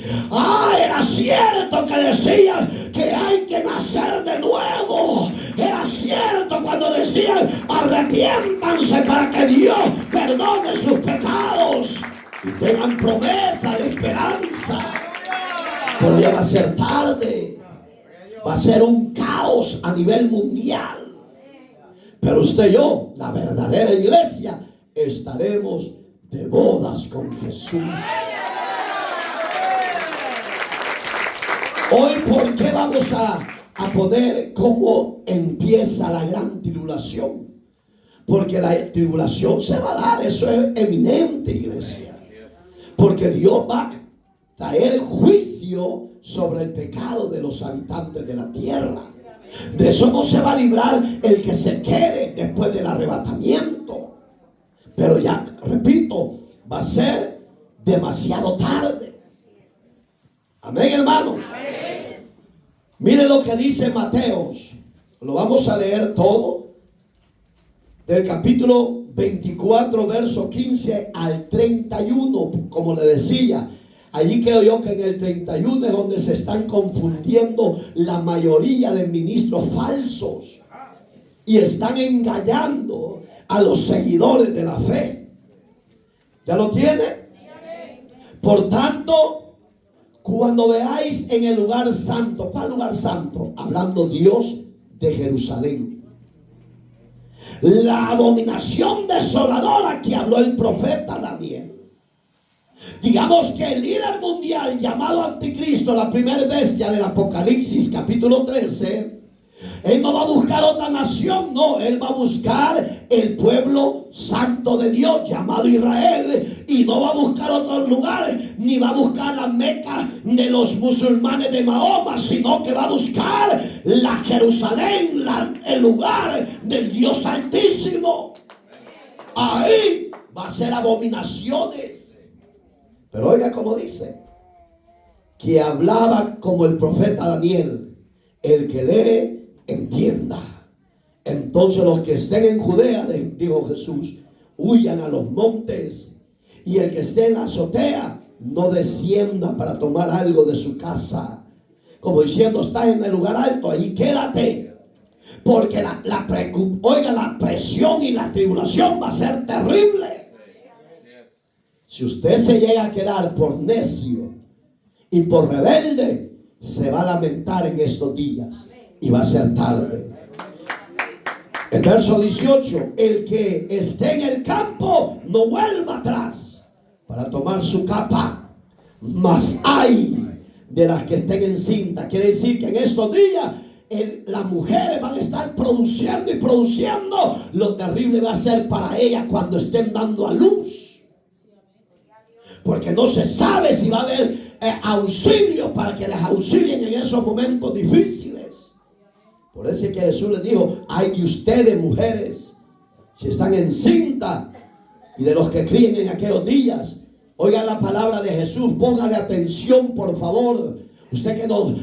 Era cierto que decía que hay que nacer de nuevo. Era cierto cuando decían: arrepiéntanse para que Dios perdone sus pecados y tengan promesa de esperanza. Pero ya va a ser tarde. Va a ser un caos a nivel mundial. Pero usted y yo, la verdadera iglesia, estaremos de bodas con Jesús. Hoy, ¿por qué vamos a poner cómo empieza la gran tribulación? Porque la tribulación se va a dar, eso es eminente, iglesia. Porque Dios va a traer juicio sobre el pecado de los habitantes de la tierra. De eso no se va a librar el que se quede después del arrebatamiento. Pero ya, repito, va a ser demasiado tarde. Amén, hermanos. Amén. Mire lo que dice Mateos. Lo vamos a leer todo. Del capítulo 24, verso 15 al 31, como le decía. Allí creo yo que en el 31 es donde se están confundiendo la mayoría de ministros falsos. Y están engañando a los seguidores de la fe. ¿Ya lo tiene? Por tanto, cuando veáis en el lugar santo, ¿cuál lugar santo? Hablando Dios de Jerusalén. La abominación desoladora que habló el profeta Daniel. Digamos que el líder mundial llamado Anticristo, la primera bestia del Apocalipsis capítulo 13, él no va a buscar otra nación, no, él va a buscar el pueblo santo de Dios llamado Israel, y no va a buscar otros lugares, ni va a buscar la Meca de los musulmanes de Mahoma, sino que va a buscar la Jerusalén, el lugar del Dios Altísimo. Ahí va a ser abominaciones. Pero oiga como dice, que hablaba como el profeta Daniel: el que lee, entienda. Entonces los que estén en Judea, dijo Jesús, huyan a los montes, y el que esté en la azotea no descienda para tomar algo de su casa. Como diciendo: estás en el lugar alto, ahí quédate. Porque la presión y la tribulación va a ser terrible. Si usted se llega a quedar por necio y por rebelde, se va a lamentar en estos días y va a ser tarde. El verso 18: el que esté en el campo no vuelva atrás para tomar su capa, mas hay de las que estén encinta. Quiere decir que en estos días las mujeres van a estar produciendo y produciendo. Lo terrible va a ser para ellas cuando estén dando a luz. Porque no se sabe si va a haber auxilio para que les auxilien en esos momentos difíciles. Por eso es que Jesús les dijo: ay de ustedes, mujeres, si están encinta, y de los que críen en aquellos días. Oigan la palabra de Jesús, póngale atención, por favor. Usted que nos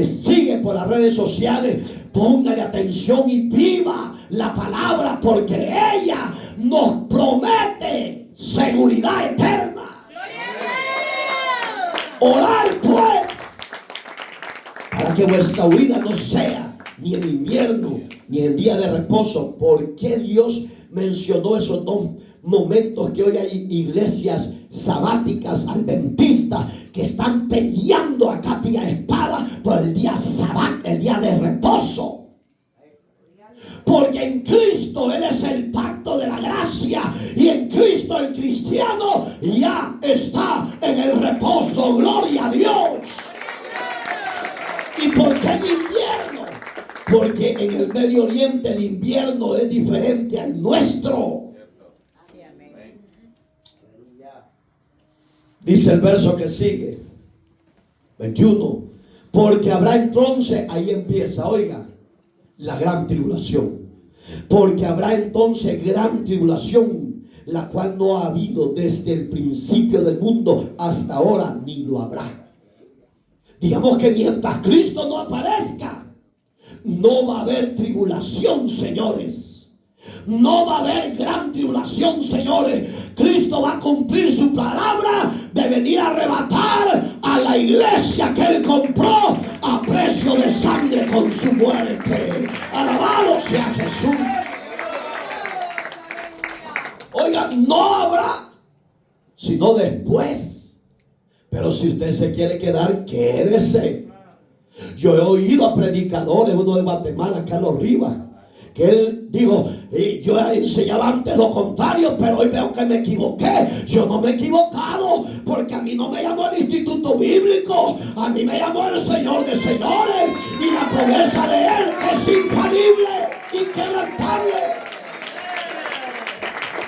sigue por las redes sociales, póngale atención y viva la palabra, porque ella nos promete seguridad eterna. Orar pues, para que vuestra huida no sea ni en invierno, ni en día de reposo. ¿Por qué Dios mencionó esos dos momentos que hoy hay iglesias sabáticas, adventistas, que están peleando a capa y a espada por el día sabbat, el día de reposo? Porque en Cristo Él es el pacto de la gracia, y en Cristo el cristiano ya está en el reposo. Gloria a Dios. ¿Y por qué en invierno? Porque en el Medio Oriente el invierno es diferente al nuestro. Dice el verso que sigue, 21. Porque habrá entonces, ahí empieza, oiga, la gran tribulación. Porque habrá entonces gran tribulación, la cual no ha habido desde el principio del mundo hasta ahora, ni lo habrá. Digamos que mientras Cristo no aparezca, no va a haber tribulación, señores. No va a haber gran tribulación, señores. Cristo va a cumplir su palabra de venir a arrebatar a la iglesia que Él compró a precio de sangre con su muerte. Alabado sea Jesús. Oigan, no habrá, sino después. Pero si usted se quiere quedar, quédese. Yo he oído a predicadores, uno de Guatemala, Carlos Rivas, que él dijo: yo enseñaba antes lo contrario, pero hoy veo que me equivoqué. Yo no me he equivocado, porque a mí no me llamó el Instituto Bíblico, a mí me llamó el Señor de señores, y la promesa de Él es infalible, inquebrantable.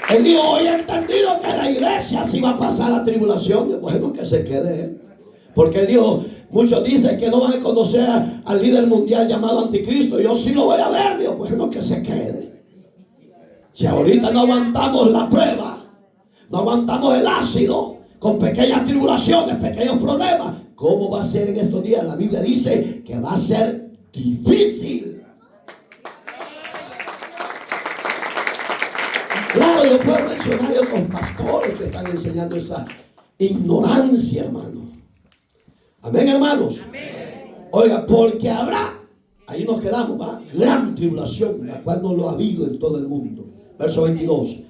Él dijo: hoy he entendido que la iglesia sí va a pasar la tribulación. Bueno, que se quede Él, porque Él dijo: muchos dicen que no van a conocer al líder mundial llamado Anticristo. Yo sí lo voy a ver. Dios, bueno, que se quede. Si ahorita no aguantamos la prueba, no aguantamos el ácido, con pequeñas tribulaciones, pequeños problemas, ¿cómo va a ser en estos días? La Biblia dice que va a ser difícil. Claro, yo puedo mencionar a otros pastores que están enseñando esa ignorancia, hermano. Amén, hermanos. Amén. Oiga, porque habrá, ahí nos quedamos, ¿va? Gran tribulación, la cual no lo ha habido en todo el mundo. Verso 22.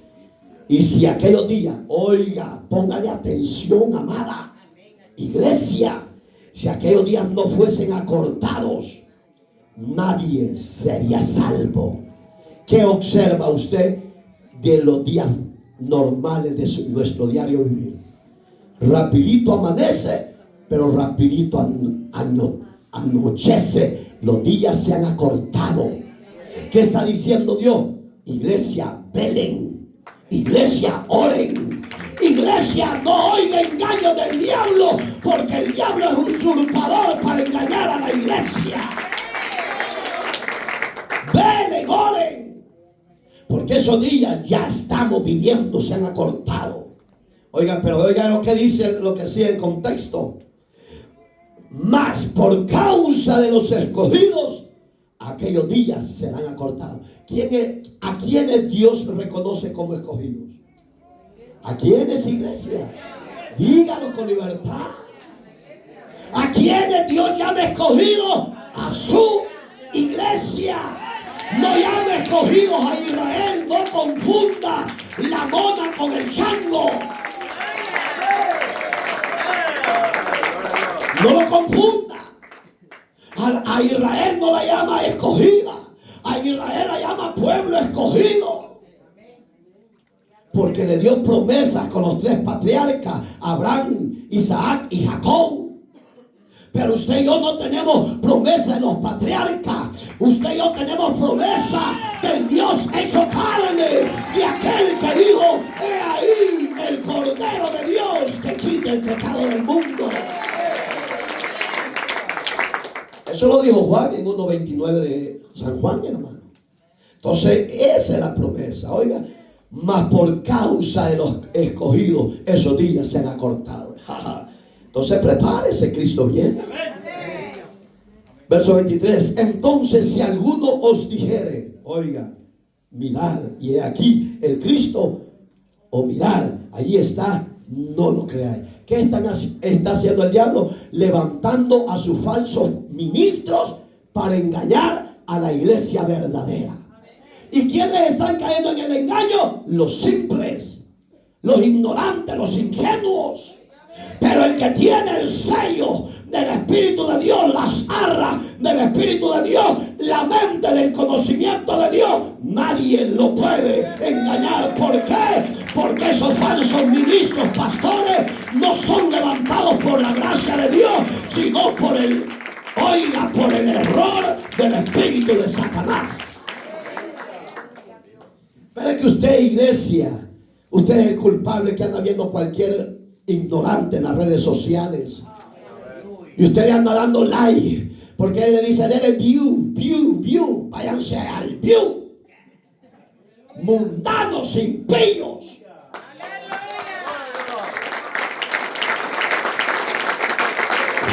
Y si aquellos días, oiga, póngale atención, amada iglesia, si aquellos días no fuesen acortados, nadie sería salvo. ¿Qué observa usted de los días normales de nuestro diario vivir? Rapidito amanece, pero rapidito anochece. Los días se han acortado. ¿Qué está diciendo Dios? Iglesia, velen. Iglesia, oren. Iglesia, no oiga engaño del diablo, porque el diablo es usurpador para engañar a la iglesia. Velen, oren, porque esos días ya estamos viviendo, se han acortado. Oigan, pero oigan lo que dice, lo que sigue el contexto. Mas por causa de los escogidos, aquellos días serán acortados. ¿A quiénes Dios reconoce como escogidos? ¿A quiénes, iglesia? Dígalo con libertad. ¿A quiénes Dios llama escogidos? A su iglesia. No llame escogidos a Israel. No confunda la mona con el chango. No lo confunda. A Israel no la llama escogida. A Israel la llama pueblo escogido. Porque le dio promesas con los tres patriarcas, Abraham, Isaac y Jacob. Pero usted y yo no tenemos promesa de los patriarcas. Usted y yo tenemos promesa del Dios hecho carne, de aquel que dijo: he ahí el Cordero de Dios que quita el pecado del mundo. Eso lo dijo Juan en 1:29 de San Juan, hermano. Entonces, esa es la promesa. Oiga, mas por causa de los escogidos, esos días se han acortado. Entonces, prepárese, Cristo viene. Verso 23. Entonces, si alguno os dijere, oiga, mirad, y he aquí el Cristo, o mirad, allí está, no lo creáis. ¿Qué está haciendo el diablo? Levantando a sus falsos ministros para engañar a la iglesia verdadera. ¿Y quiénes están cayendo en el engaño? Los simples, los ignorantes, los ingenuos. Pero el que tiene el sello del Espíritu de Dios, las arras del Espíritu de Dios, la mente del conocimiento de Dios, nadie lo puede engañar. ¿Por qué? Porque esos falsos ministros, pastores, no son levantados por la gracia de Dios, sino por el error del espíritu de Satanás. Pero es que usted, iglesia, usted es el culpable que anda viendo cualquier ignorante en las redes sociales. Y usted le anda dando like, porque él le dice, dele view, váyanse al view. Mundanos, impíos.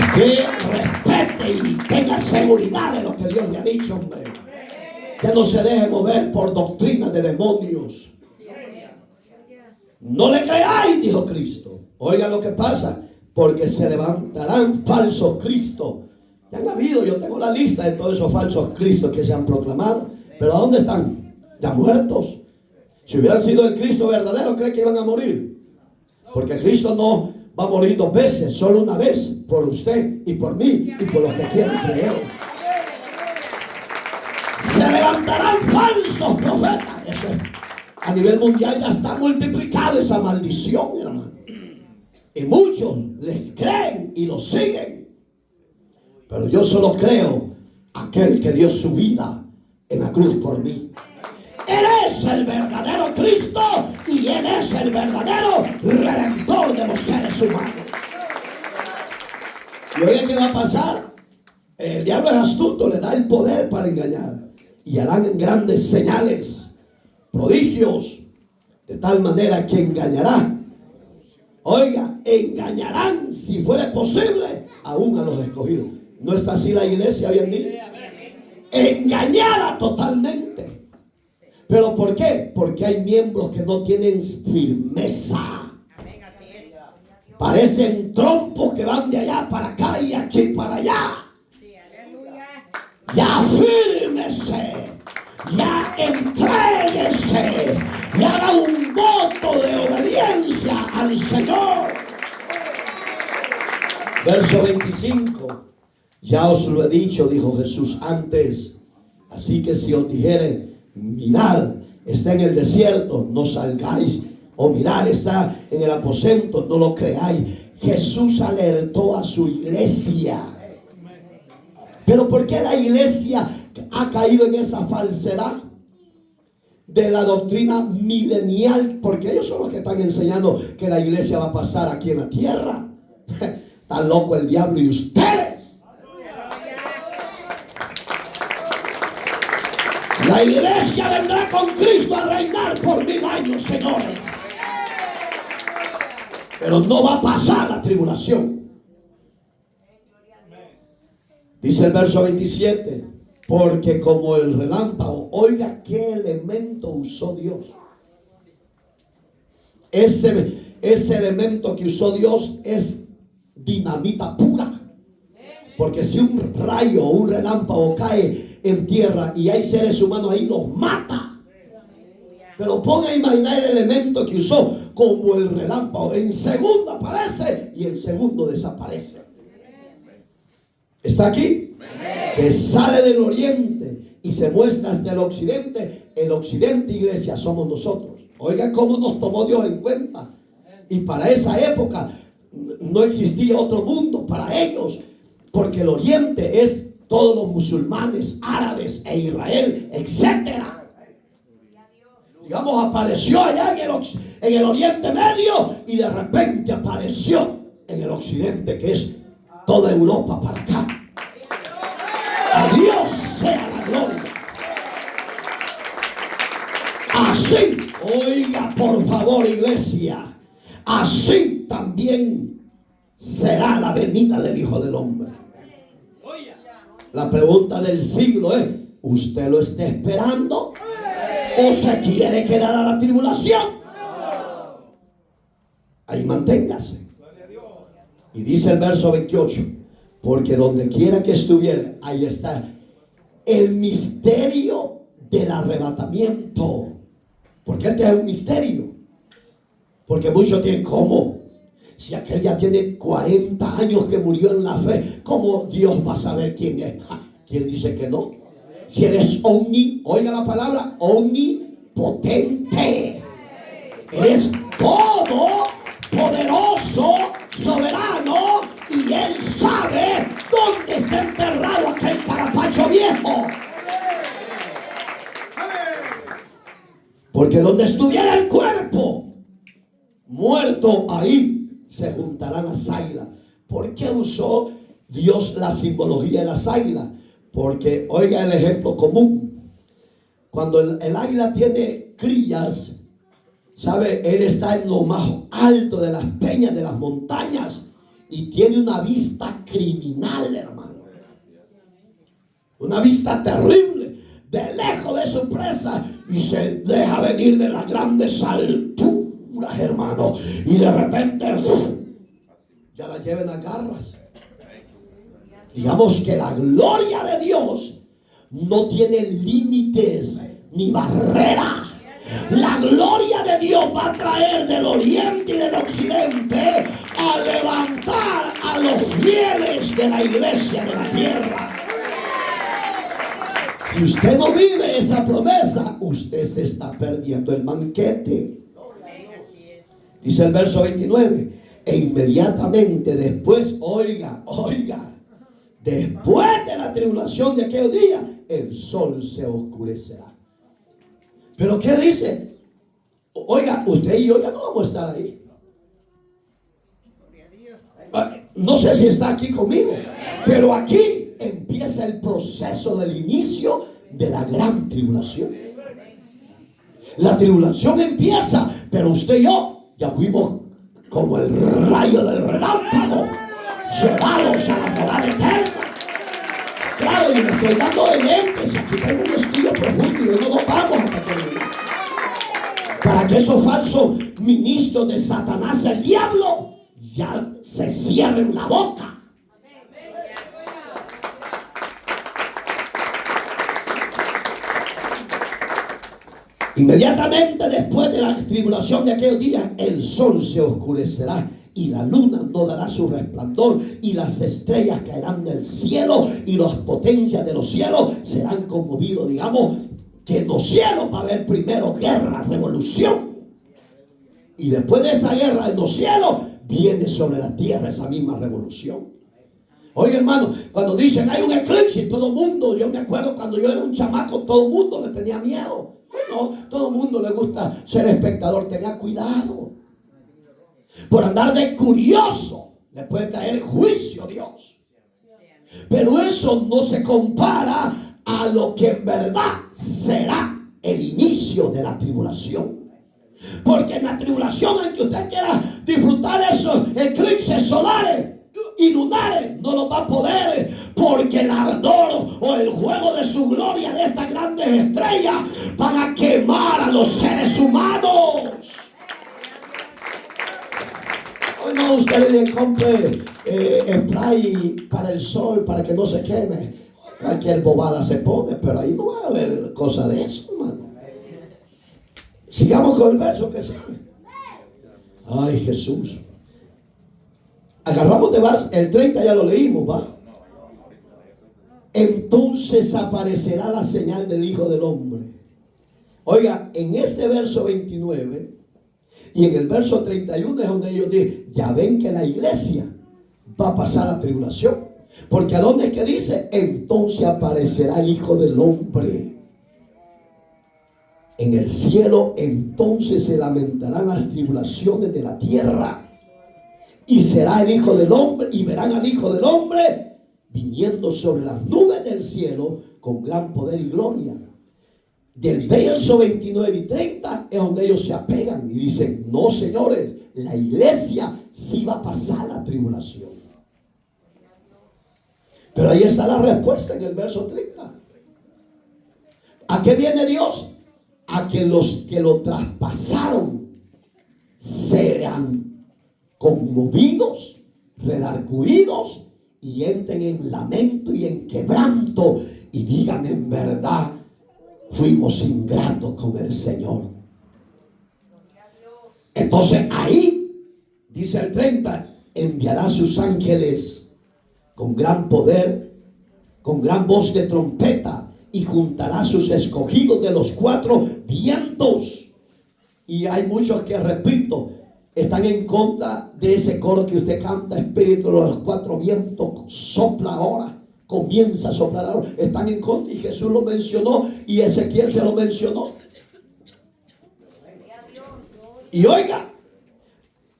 Usted respete y tenga seguridad de lo que Dios le ha dicho, hombre. Que no se deje mover por doctrinas de demonios. No le creáis, dijo Cristo. Oiga lo que pasa, porque se levantarán falsos cristos. Ya han habido, yo tengo la lista de todos esos falsos cristos que se han proclamado. Pero ¿a dónde están? Ya muertos. Si hubieran sido el Cristo verdadero, ¿cree que iban a morir? Porque Cristo no va a morir dos veces, solo una vez, por usted y por mí y por los que quieran creer. Se levantarán falsos profetas. Eso es. A nivel mundial ya está multiplicado esa maldición, hermano. Y muchos les creen y lo siguen. Pero yo solo creo aquel que dio su vida en la cruz por mí. Él es el verdadero Cristo y Él es el verdadero Redentor de los seres humanos. ¿Y oye qué va a pasar? El diablo es astuto, le da el poder para engañar. Y harán grandes señales, prodigios, de tal manera que engañará. Oiga, engañarán, si fuera posible, aún a los escogidos. ¿No está así la iglesia hoy en día? Engañada totalmente. ¿Pero por qué? Porque hay miembros que no tienen firmeza. Parecen trompos que van de allá para acá y aquí para allá. Ya fírmese, ya entréguese, y haga un voto de obediencia al Señor. Verso 25. Ya os lo he dicho, dijo Jesús antes. Así que si os dijere, mirad, está en el desierto, no salgáis. O mirad, está en el aposento, no lo creáis. Jesús alertó a su iglesia. Pero ¿por qué la iglesia ha caído en esa falsedad de la doctrina milenial? Porque ellos son los que están enseñando que la iglesia va a pasar aquí en la tierra. Está loco el diablo y ustedes. La iglesia vendrá con Cristo a reinar por 1000 años, señores. Pero no va a pasar la tribulación. Dice el verso 27, porque como el relámpago, oiga qué elemento usó Dios. Ese elemento que usó Dios es dinamita pura. Porque si un rayo o un relámpago cae en tierra y hay seres humanos ahí, los mata. Pero ponga a imaginar el elemento que usó como el relámpago. En segundo aparece y en segundo desaparece. ¿Está aquí? Que sale del oriente y se muestra hasta el occidente. El occidente, iglesia, somos nosotros. Oiga cómo nos tomó Dios en cuenta. Y para esa época no existía otro mundo para ellos. Porque el oriente es todos los musulmanes, árabes e Israel, etcétera. Digamos, apareció allá en el Oriente Medio y de repente apareció en el occidente, que es toda Europa para acá. A Dios sea la gloria. Así, oiga por favor, iglesia, así también será la venida del Hijo del Hombre. La pregunta del siglo es, ¿usted lo está esperando o se quiere quedar a la tribulación? Ahí manténgase. Y dice el verso 28, porque donde quiera que estuviera, ahí está el misterio del arrebatamiento. Porque este es un misterio. Porque muchos tienen, ¿cómo? Si aquel ya tiene 40 años que murió en la fe, ¿cómo Dios va a saber quién es? ¿Quién dice que no? Si eres oiga la palabra, omnipotente. Eres todo poderoso, soberano, y Él sabe dónde está enterrado aquel carapacho viejo. Porque donde estuviera el cuerpo muerto, ahí se juntarán las águilas. ¿Por qué usó Dios la simbología de las águilas? Porque, oiga el ejemplo común. Cuando el águila tiene crías, ¿sabe? Él está en lo más alto de las peñas, de las montañas, y tiene una vista criminal, hermano. Una vista terrible. De lejos de su presa y se deja venir de las grandes alturas, hermano. Y de repente, ya la lleven a garras. Digamos que la gloria de Dios no tiene límites ni barrera. La gloria de Dios va a traer del oriente y del occidente a levantar a los fieles de la iglesia de la tierra. Si usted no vive esa promesa, usted se está perdiendo el banquete. Dice el verso 29. E inmediatamente después, oiga, después de la tribulación de aquel día, el sol se oscurecerá. ¿Pero qué dice? Oiga, usted y yo ya no vamos a estar ahí. No sé si está aquí conmigo, pero aquí empieza el proceso del inicio de la gran tribulación. La tribulación empieza, pero usted y yo ya fuimos como el rayo del relámpago, llevados a la morada eterna. Claro, y le estoy dando ejemplos. Aquí tengo un estudio profundo y no nos vamos hasta terminar. Para que esos falsos ministros de Satanás, el diablo, ya se cierren la boca. Inmediatamente después de la tribulación de aquellos días, el sol se oscurecerá y la luna no dará su resplandor y las estrellas caerán del cielo y las potencias de los cielos serán conmovidos. Digamos que en los cielos va a haber primero guerra, revolución, y después de esa guerra en los cielos viene sobre la tierra esa misma revolución. Oye, hermano, cuando dicen hay un eclipse, todo el mundo, yo me acuerdo cuando yo era un chamaco, todo el mundo le tenía miedo. Bueno, todo el mundo le gusta ser espectador. Tenga cuidado. Por andar de curioso le puede traer juicio a Dios. Pero eso no se compara a lo que en verdad será el inicio de la tribulación. Porque en la tribulación, en que usted quiera disfrutar esos eclipses solares y lunares, no lo va a poder, porque el ardor o el fuego de su gloria de estas grandes estrellas van a quemar a los seres humanos. Hoy no, usted le compre spray para el sol, para que no se queme. Cualquier bobada se pone, pero ahí no va a haber cosa de eso, hermano. Sigamos con el verso que sigue. Ay, Jesús. Agarramos de más, el 30 ya lo leímos, ¿va? Entonces aparecerá la señal del Hijo del Hombre. Oiga, en este verso 29 y en el verso 31 es donde ellos dicen, ya ven que la iglesia va a pasar la tribulación. Porque ¿a dónde es que dice? Entonces aparecerá el Hijo del Hombre. En el cielo entonces se lamentarán las tribulaciones de la tierra. Y será el Hijo del Hombre, y verán al Hijo del Hombre viniendo sobre las nubes del cielo con gran poder y gloria. Del verso 29 y 30 es donde ellos se apegan y dicen, no, señores, la iglesia sí va a pasar la tribulación. Pero ahí está la respuesta en el verso 30. ¿A qué viene Dios? A que los que lo traspasaron sean conmovidos, redargüidos y entren en lamento y en quebranto y digan: en verdad fuimos ingratos con el Señor. Entonces ahí, dice el 30, enviará a sus ángeles con gran poder, con gran voz de trompeta, y juntará a sus escogidos de los 4 vientos. Y hay muchos que, repito, están en contra de ese coro que usted canta: Espíritu de los 4 vientos, sopla ahora. Comienza a soplar ahora. Están en contra, y Jesús lo mencionó, y Ezequiel se lo mencionó. Y oiga,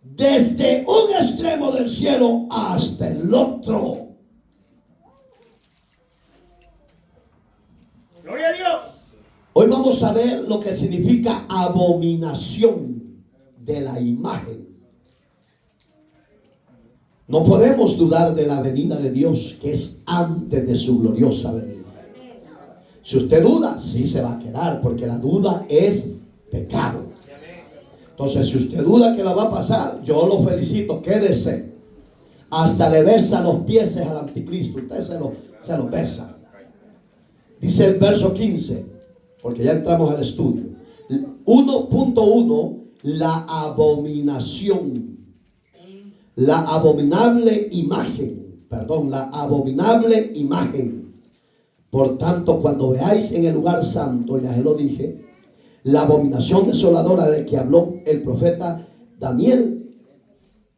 desde un extremo del cielo hasta el otro. Gloria a Dios. Hoy vamos a ver lo que significa abominación de la imagen. No podemos dudar de la venida de Dios, que es antes de su gloriosa venida. Si usted duda, sí se va a quedar, porque la duda es pecado. Entonces, si usted duda que la va a pasar, yo lo felicito, quédese. Hasta le besa los pies al anticristo. Usted se lo besa. Dice el verso 15, porque ya entramos al estudio. 1.1, la abominación. La abominable imagen. Perdón, la abominable imagen. Por tanto, cuando veáis en el lugar santo, ya se lo dije, la abominación desoladora de que habló el profeta Daniel,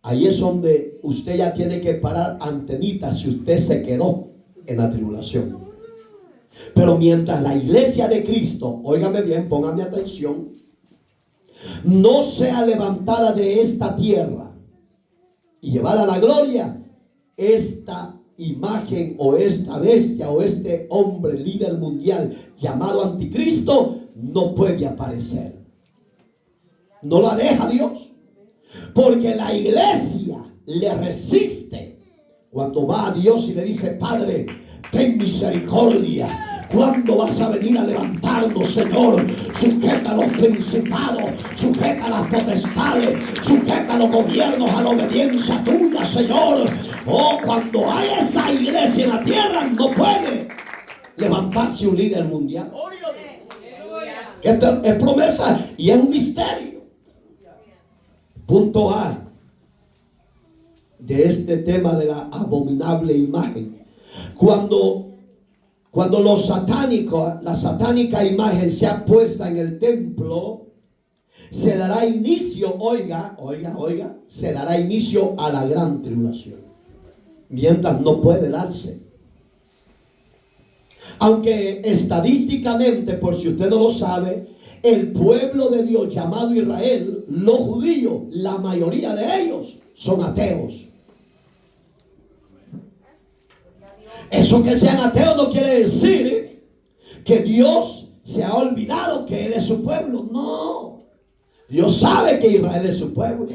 ahí es donde usted ya tiene que parar antenitas si usted se quedó en la tribulación. Pero mientras la iglesia de Cristo, óigame bien, póngame atención, no sea levantada de esta tierra y llevada a la gloria, esta imagen o esta bestia o este hombre líder mundial llamado anticristo no puede aparecer. No la deja Dios, porque la iglesia le resiste cuando va a Dios y le dice: Padre, ten misericordia. ¿Cuándo vas a venir a levantarnos, Señor? Sujeta a los principados, sujeta a las potestades, sujeta a los gobiernos a la obediencia tuya, Señor. Oh, cuando hay esa iglesia en la tierra, no puede levantarse un líder mundial. Esta es promesa y es un misterio. Punto A de este tema de la abominable imagen. Cuando la satánica imagen sea puesta en el templo, se dará inicio, oiga, se dará inicio a la gran tribulación. Mientras no puede darse. Aunque estadísticamente, por si usted no lo sabe, el pueblo de Dios llamado Israel, los judíos, la mayoría de ellos son ateos. Eso que sean ateos no quiere decir que Dios se ha olvidado que Él es su pueblo. No. Dios sabe que Israel es su pueblo.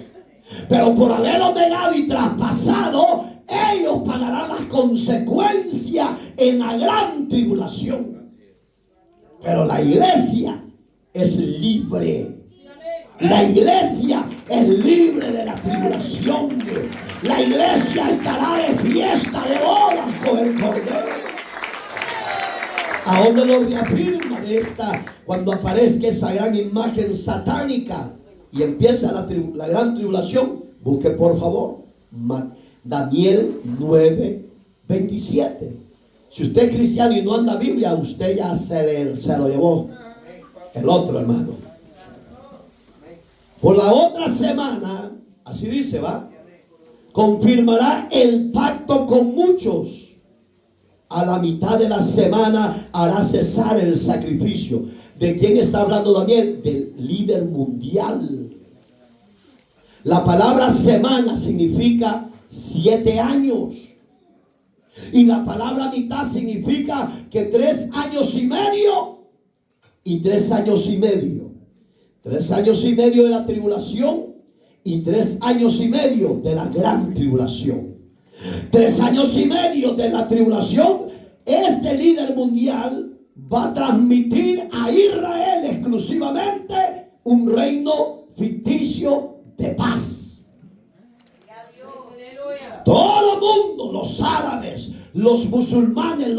Pero por haberlo negado y traspasado, ellos pagarán las consecuencias en la gran tribulación. Pero la iglesia es libre. La iglesia es libre de la tribulación. La iglesia estará de fiesta, de bodas con el Cordero. ¿A dónde lo reafirma de esta? Cuando aparezca esa gran imagen satánica y empieza la gran tribulación. Busque por favor Daniel 9:27. Si usted es cristiano y no anda Biblia, usted ya se lo llevó el otro, hermano. Por la otra semana, así dice, ¿va? Confirmará el pacto con muchos. A la mitad de la semana hará cesar el sacrificio. ¿De quién está hablando Daniel? Del líder mundial. La palabra semana significa 7 años. Y la palabra mitad significa que 3 años y medio y 3 años y medio. 3 años y medio de la tribulación y 3 años y medio de la gran tribulación. 3 años y medio de la tribulación, este líder mundial va a transmitir a Israel exclusivamente un reino ficticio de paz. Todo el mundo, los árabes, los musulmanes,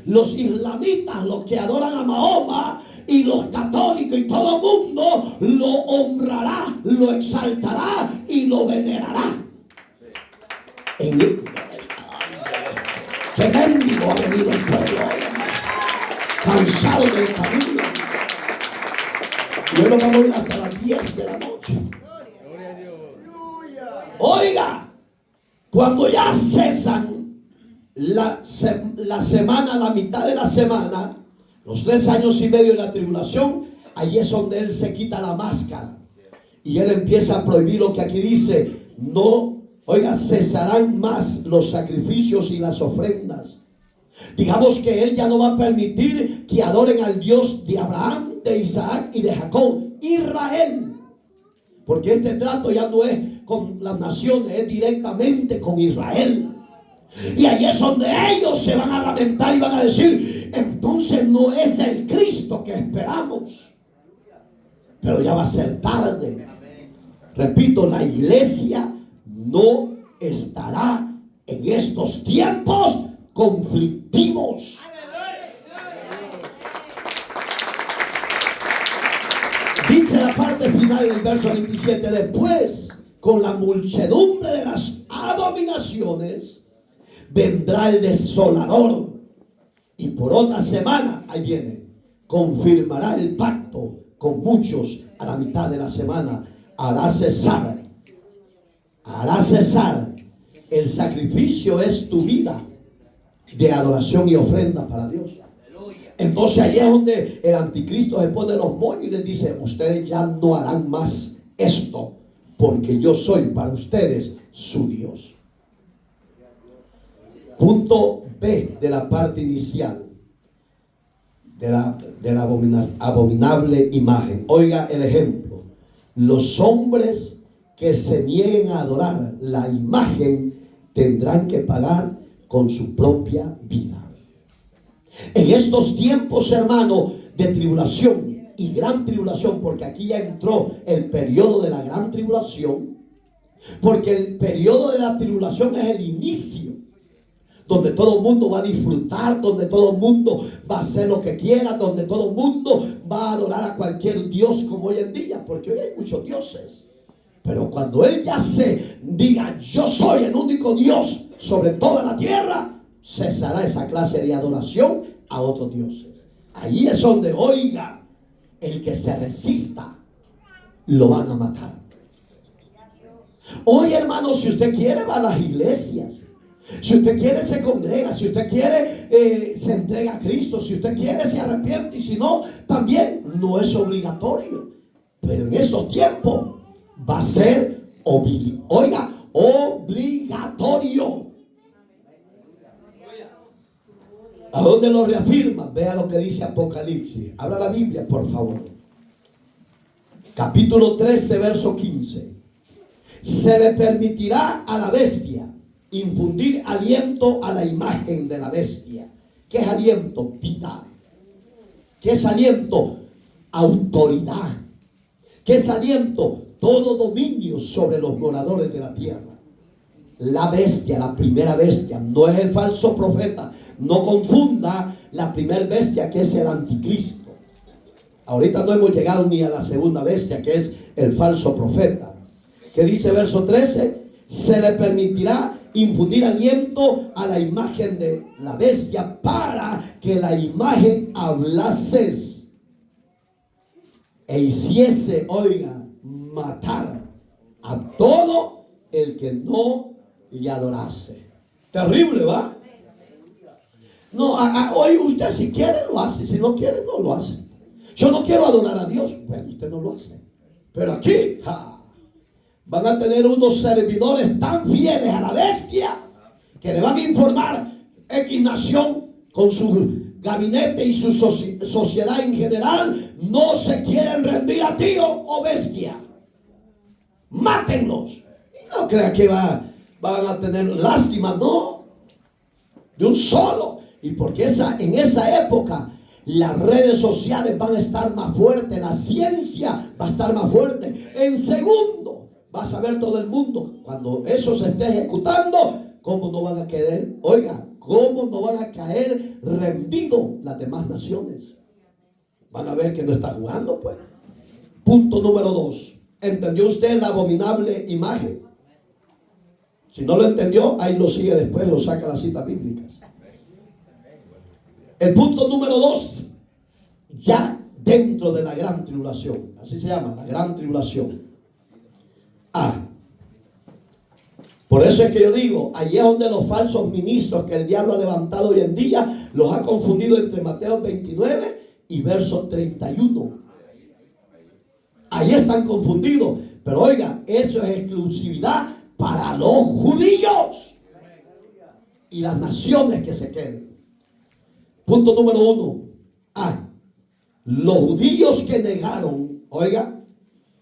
los islamitas, los que adoran a Mahoma, y los católicos, y todo el mundo lo honrará, lo exaltará y lo venerará. ¡Qué mendigo ha venido el pueblo! Cansado del camino. Y hoy nos vamos a ir hasta las 10 de la noche. Oiga, cuando ya cesan la semana, la mitad de la semana, los 3 años y medio de la tribulación, ahí es donde él se quita la máscara. Y él empieza a prohibir lo que aquí dice. No, oiga, cesarán más los sacrificios y las ofrendas. Digamos que él ya no va a permitir que adoren al Dios de Abraham, de Isaac y de Jacob, Israel. Porque este trato ya no es con las naciones, es directamente con Israel. Y ahí es donde ellos se van a lamentar y van a decir: entonces no es el Cristo que esperamos. Pero ya va a ser tarde. Repito, la iglesia no estará en estos tiempos conflictivos. Dice la parte final del verso 27: después, con la muchedumbre de las abominaciones, vendrá el desolador, y por otra semana, ahí viene, confirmará el pacto con muchos a la mitad de la semana. Hará cesar. El sacrificio es tu vida de adoración y ofrenda para Dios. Entonces ahí es donde el anticristo se pone los moños y les dice: ustedes ya no harán más esto, porque yo soy para ustedes su Dios. Punto B de la parte inicial de la abominable imagen. Oiga el ejemplo: los hombres que se nieguen a adorar la imagen tendrán que pagar con su propia vida. En estos tiempos, hermano, de tribulación y gran tribulación, porque aquí ya entró el periodo de la gran tribulación, porque el periodo de la tribulación es el inicio, donde todo el mundo va a disfrutar, donde todo el mundo va a hacer lo que quiera, donde todo el mundo va a adorar a cualquier Dios como hoy en día, porque hoy hay muchos dioses. Pero cuando él ya se diga: yo soy el único Dios sobre toda la tierra, cesará esa clase de adoración a otros dioses. Ahí es donde, oiga, el que se resista lo van a matar. Hoy, hermano, si usted quiere, va a las iglesias. Si usted quiere, se congrega. Si usted quiere, se entrega a Cristo. Si usted quiere, se arrepiente. Y si no, también no es obligatorio. Pero en estos tiempos va a ser, obligatorio. ¿A dónde lo reafirma? Vea lo que dice Apocalipsis. Abra la Biblia, por favor. Capítulo 13, verso 15. Se le permitirá a la bestia infundir aliento a la imagen de la bestia. ¿Qué es aliento? Vida. ¿Qué es aliento? Autoridad. ¿Qué es aliento? Todo dominio sobre los moradores de la tierra. La bestia, la primera bestia, no es el falso profeta. No confunda la primera bestia, que es el anticristo. Ahorita no hemos llegado ni a la segunda bestia, que es el falso profeta. ¿Qué dice verso 13? Se le permitirá infundir aliento a la imagen de la bestia, para que la imagen hablase e hiciese, oiga, matar a todo el que no le adorase. Terrible, ¿va? No, hoy usted si quiere lo hace, si no quiere no lo hace. Yo no quiero adorar a Dios. Bueno, usted no lo hace. Pero aquí van a tener unos servidores tan fieles a la bestia que le van a informar X nación con su gabinete y su sociedad en general: no se quieren rendir a ti, oh bestia, mátenlos. Y no crea que van a tener lástima, no, de un solo. Y porque en esa época las redes sociales van a estar más fuertes, la ciencia va a estar más fuerte. En segundo vas a ver todo el mundo, cuando eso se esté ejecutando, ¿cómo no van a querer? Oiga, ¿cómo no van a caer rendidos las demás naciones? Van a ver que no está jugando, pues. Punto número 2. ¿Entendió usted la abominable imagen? Si no lo entendió, ahí lo sigue después, lo saca las citas bíblicas. El punto número 2, ya dentro de la gran tribulación, así se llama, la gran tribulación. Por eso es que yo digo, allí es donde los falsos ministros que el diablo ha levantado hoy en día, los ha confundido entre Mateo 29 y verso 31. Ahí están confundidos. Pero oiga, eso es exclusividad para los judíos y las naciones que se queden. Punto número 1. Los judíos que negaron, oiga,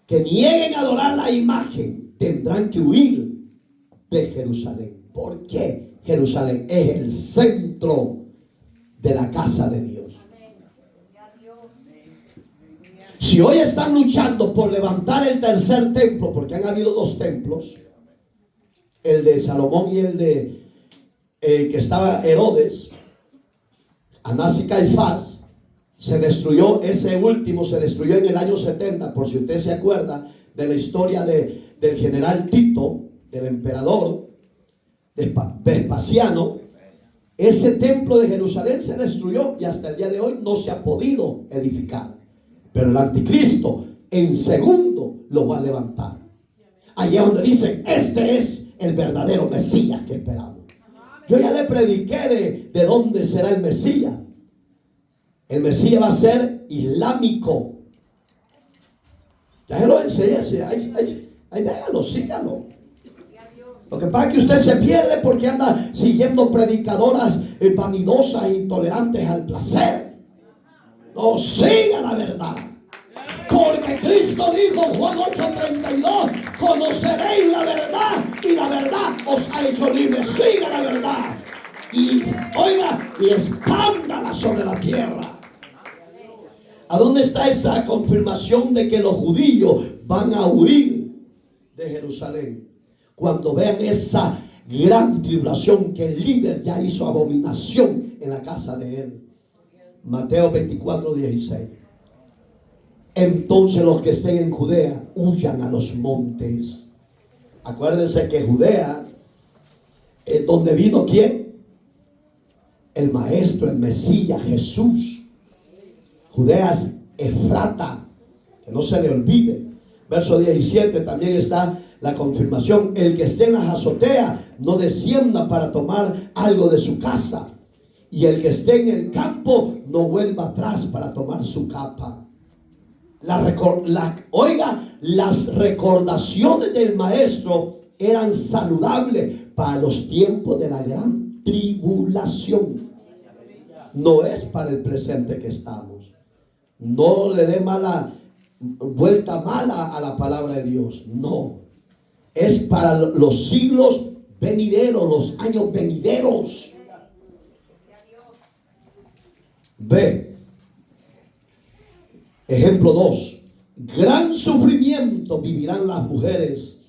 que nieguen a adorar la imagen, tendrán que huir de Jerusalén. ¿Por qué? Jerusalén es el centro de la casa de Dios. Si hoy están luchando por levantar el tercer templo, porque han habido 2 templos, el de Salomón y el de que estaba Herodes, Anás y Caifás, se destruyó, ese último se destruyó en el año 70, por si usted se acuerda de la historia del general Tito, del emperador Vespasiano. Ese templo de Jerusalén se destruyó y hasta el día de hoy no se ha podido edificar. Pero el anticristo en segundo lo va a levantar. Allí es donde dicen, este es el verdadero Mesías que esperamos. Yo ya le prediqué de dónde será el Mesías. El Mesías va a ser islámico. Ya se lo enseñé. Ahí véalo, sígalo. Lo que pasa es que usted se pierde porque anda siguiendo predicadoras vanidosas e intolerantes al placer. No, siga la verdad. Porque Cristo dijo, Juan 8:32, conoceréis la verdad y la verdad os ha hecho libres. Siga la verdad. Y oiga, y expándala sobre la tierra. ¿A dónde está esa confirmación de que los judíos van a huir de Jerusalén? Cuando vean esa gran tribulación que el líder ya hizo abominación en la casa de él. Mateo 24:16. Entonces los que estén en Judea huyan a los montes. Acuérdense que Judea es donde vino ¿quién? El maestro, el Mesías, Jesús. Judea es Efrata, que no se le olvide. Verso 17 también está la confirmación. El que esté en las azoteas no descienda para tomar algo de su casa. Y el que esté en el campo no vuelva atrás para tomar su capa. Las recordaciones del maestro eran saludables para los tiempos de la gran tribulación. No es para el presente que estamos. No le dé vuelta mala a la palabra de Dios. No. Es para los siglos venideros, los años venideros. Ve. Ejemplo 2. Gran sufrimiento vivirán las mujeres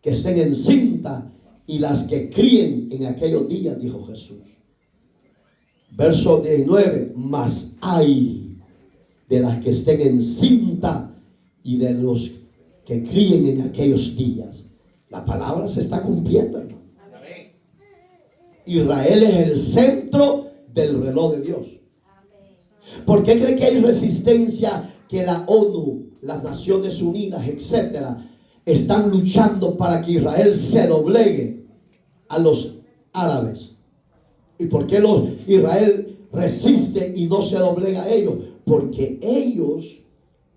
que estén encintas y las que críen en aquellos días, dijo Jesús. Verso 19. Mas hay de las que estén encintas y de los que críen en aquellos días. La palabra se está cumpliendo, hermano. Israel es el centro del reloj de Dios. ¿Por qué cree que hay resistencia? Que la ONU, las Naciones Unidas, etcétera, están luchando para que Israel se doblegue a los árabes. ¿Y por qué Israel resiste y no se doblega a ellos? Porque ellos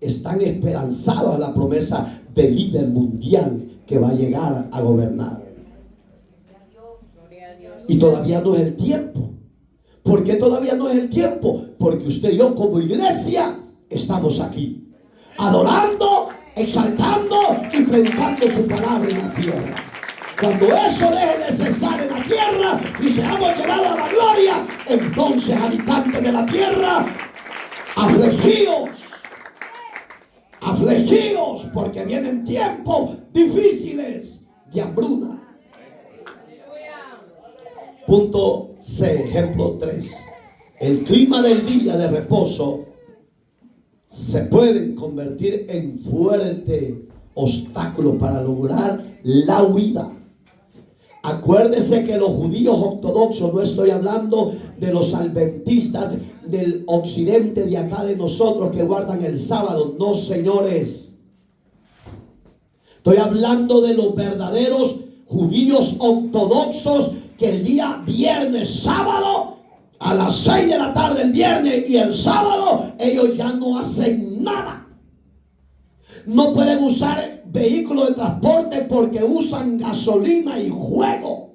están esperanzados a la promesa del líder mundial que va a llegar a gobernar. Y todavía no es el tiempo. ¿Por qué todavía no es el tiempo? Porque usted y yo como iglesia estamos aquí, adorando, exaltando y predicando su palabra en la tierra. Cuando eso deje de cesar en la tierra y seamos llevados a la gloria, entonces, habitantes de la tierra, afligidos, porque vienen tiempos difíciles de hambruna. Punto C, ejemplo 3. El clima del día de reposo se puede convertir en fuerte obstáculo para lograr la huida. Acuérdese que los judíos ortodoxos, no estoy hablando de los adventistas del occidente de acá de nosotros que guardan el sábado, no señores. Estoy hablando de los verdaderos judíos ortodoxos que el día viernes, sábado, a las 6 de la tarde el viernes y el sábado, ellos ya no hacen nada. No pueden usar vehículos de transporte porque usan gasolina y juego.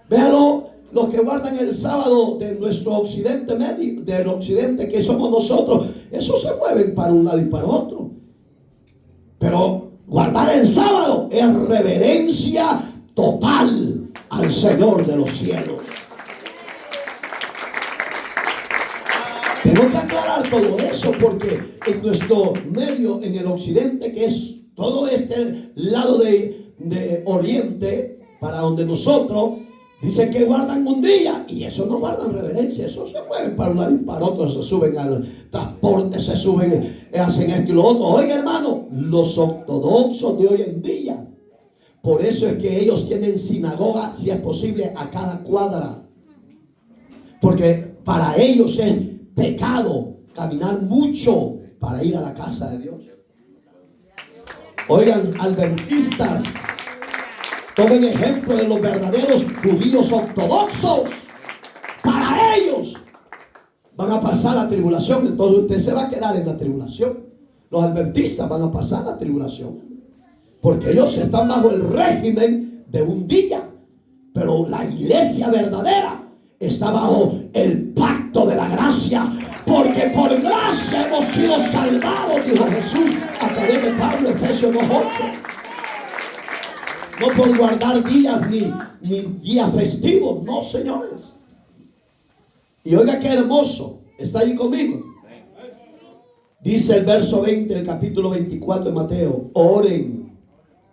Véalo, los que guardan el sábado de nuestro occidente medio, del occidente que somos nosotros, esos se mueven para un lado y para otro. Pero guardar el sábado es reverencia total al Señor de los cielos. Tengo que aclarar todo eso porque en nuestro medio, en el occidente, que es todo este lado de oriente, para donde nosotros, dicen que guardan un día y eso no guardan reverencia, eso se mueven para un lado y para otro, se suben al transporte, se suben, hacen esto y lo otro. Oiga, hermano, los ortodoxos de hoy en día, por eso es que ellos tienen sinagoga, si es posible, a cada cuadra, porque para ellos es pecado caminar mucho para ir a la casa de Dios. Oigan, adventistas, tomen ejemplo de los verdaderos judíos ortodoxos. Para ellos van a pasar la tribulación, entonces usted se va a quedar en la tribulación. Los adventistas van a pasar la tribulación porque ellos están bajo el régimen de un día, pero la iglesia verdadera está bajo el pacto de la gracia, porque por gracia hemos sido salvados, dijo Jesús a través de Pablo, Efesios 2:8. No por guardar días ni días festivos, no, señores. Y oiga qué hermoso, está ahí conmigo. Dice el verso 20 del capítulo 24 de Mateo: oren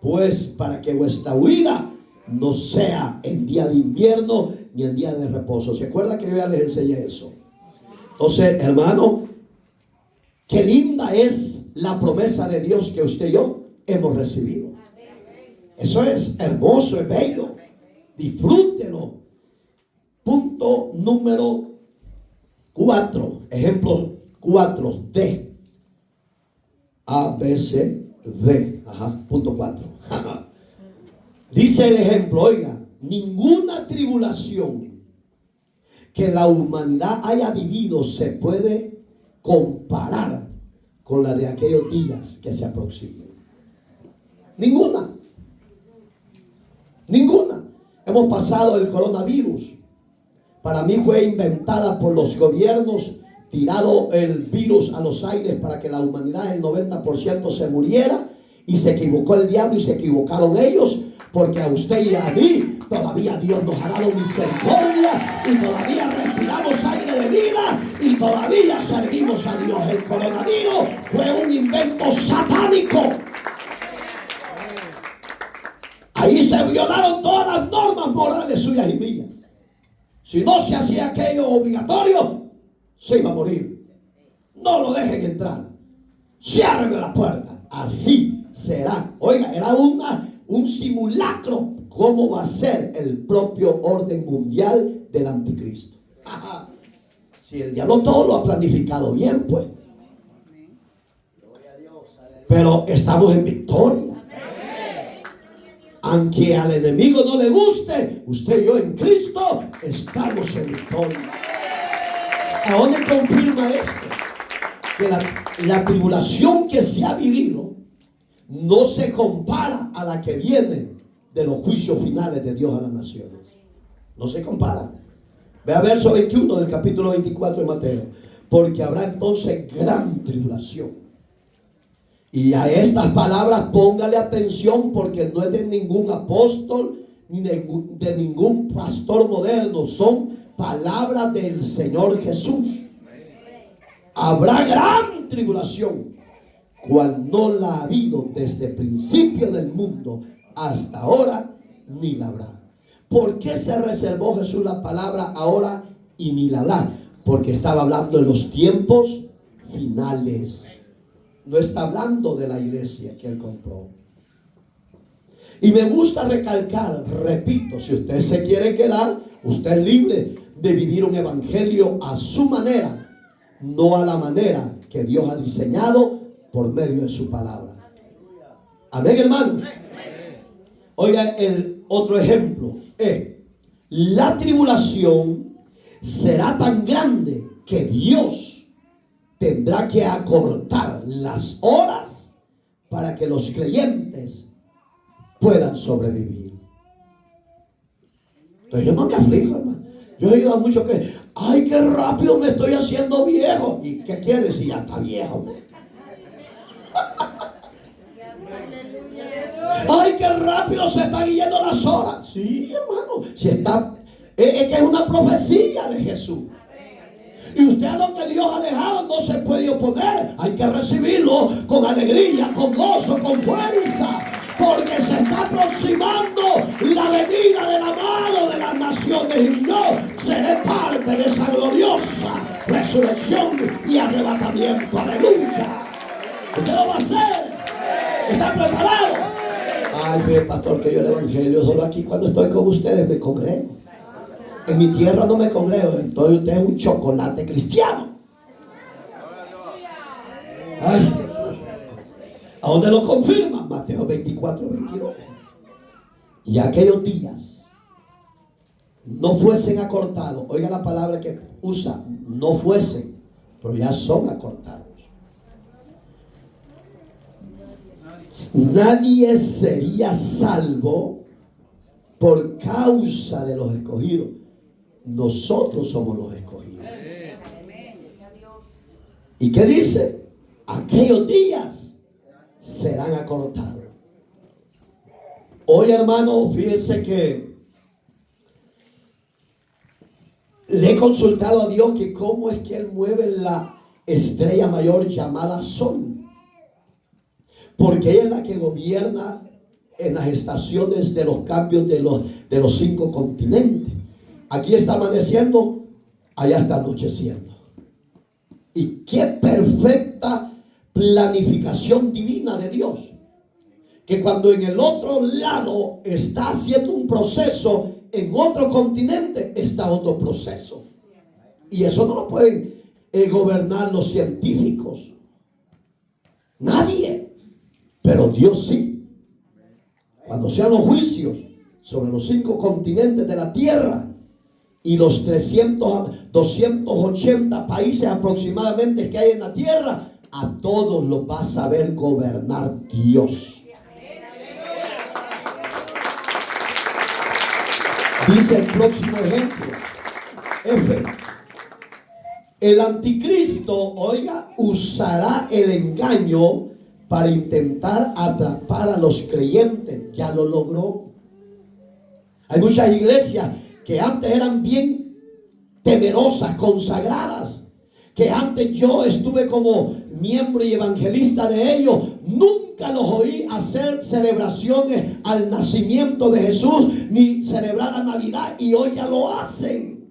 pues para que vuestra huida no sea en día de invierno ni en día de reposo. ¿Se acuerda que yo ya les enseñé eso? Entonces, hermano, qué linda es la promesa de Dios que usted y yo hemos recibido. Eso es hermoso, es bello. Disfrútelo. Punto número 4. Ejemplo 4. D. A, B, C, D. Punto 4. Dice el ejemplo, oiga, ninguna tribulación que la humanidad haya vivido se puede comparar con la de aquellos días que se aproximan. Ninguna. Hemos pasado el coronavirus. Para mí fue inventada por los gobiernos, tirado el virus a los aires para que la humanidad, el 90% se muriera, y se equivocó el diablo y se equivocaron ellos, porque a usted y a mí todavía Dios nos ha dado misericordia y todavía respiramos aire de vida y todavía servimos a Dios. El coronavirus fue un invento satánico. Ahí se violaron todas las normas morales suyas y mías. Si no se hacía aquello obligatorio, se iba a morir. No lo dejen entrar. Cierren la puerta. Así será. Oiga, era un simulacro. ¿Cómo va a ser el propio orden mundial del anticristo? Si el diablo todo lo ha planificado bien, pues. Pero estamos en victoria. Aunque al enemigo no le guste, usted y yo en Cristo estamos en victoria. ¿A dónde confirma esto? Que la tribulación que se ha vivido no se compara a la que viene de los juicios finales de Dios a las naciones. No se compara. Vea verso 21 del capítulo 24 de Mateo. Porque habrá entonces gran tribulación. Y a estas palabras póngale atención, porque no es de ningún apóstol ni de ningún pastor moderno. Son palabras del Señor Jesús. Habrá gran tribulación, cual no la ha habido desde el principio del mundo hasta ahora, ni la habrá. ¿Por qué se reservó Jesús la palabra ahora y ni la hablar? Porque estaba hablando en los tiempos finales. No está hablando de la iglesia que él compró. Y me gusta recalcar, repito, si usted se quiere quedar, usted es libre de vivir un evangelio a su manera, no a la manera que Dios ha diseñado por medio de su palabra. Amén, hermanos. Oiga, el otro ejemplo es: la tribulación será tan grande que Dios tendrá que acortar las horas para que los creyentes puedan sobrevivir. Entonces yo no me aflijo, hermano. Yo he oído a muchos que, ay, qué rápido me estoy haciendo viejo. ¿Y qué quieres si ya está viejo? Ay, qué rápido se están yendo las horas. Sí, hermano, si está, es que es una profecía de Jesús. Y usted a lo que Dios ha dejado no se puede oponer. Hay que recibirlo con alegría, con gozo, con fuerza, porque se está aproximando la venida del amado de las naciones, y yo seré parte de esa gloriosa resurrección y arrebatamiento. Aleluya. Usted lo va a hacer. ¿Está preparado? Ay, ve, pastor, que yo el evangelio solo aquí cuando estoy con ustedes me congrego. En mi tierra no me congrego. Entonces usted es un chocolate cristiano. Ay, ¿a dónde lo confirma? Mateo 24, 22. Y aquellos días no fuesen acortados. Oiga la palabra que usa: no fuesen, pero ya son acortados. Nadie sería salvo por causa de los escogidos. Nosotros somos los escogidos. ¿Y qué dice? Aquellos días serán acortados. Hoy, hermano, fíjense que le he consultado a Dios que cómo es que Él mueve la estrella mayor llamada Sol. Porque ella es la que gobierna en las estaciones de los cambios de los 5 continentes. Aquí está amaneciendo, allá está anocheciendo. Y qué perfecta planificación divina de Dios. Que cuando en el otro lado está haciendo un proceso, en otro continente está otro proceso. Y eso no lo pueden gobernar los científicos. Nadie. Pero Dios sí. Cuando sean los juicios sobre los 5 continentes de la tierra y los 280 países aproximadamente que hay en la tierra, a todos los va a saber gobernar Dios. Dice el próximo ejemplo, F. El anticristo, oiga, usará el engaño para intentar atrapar a los creyentes. Ya lo logró. Hay muchas iglesias que antes eran bien temerosas, consagradas, que antes yo estuve como miembro y evangelista de ellos. Nunca los oí hacer celebraciones al nacimiento de Jesús, ni celebrar la Navidad, y hoy ya lo hacen.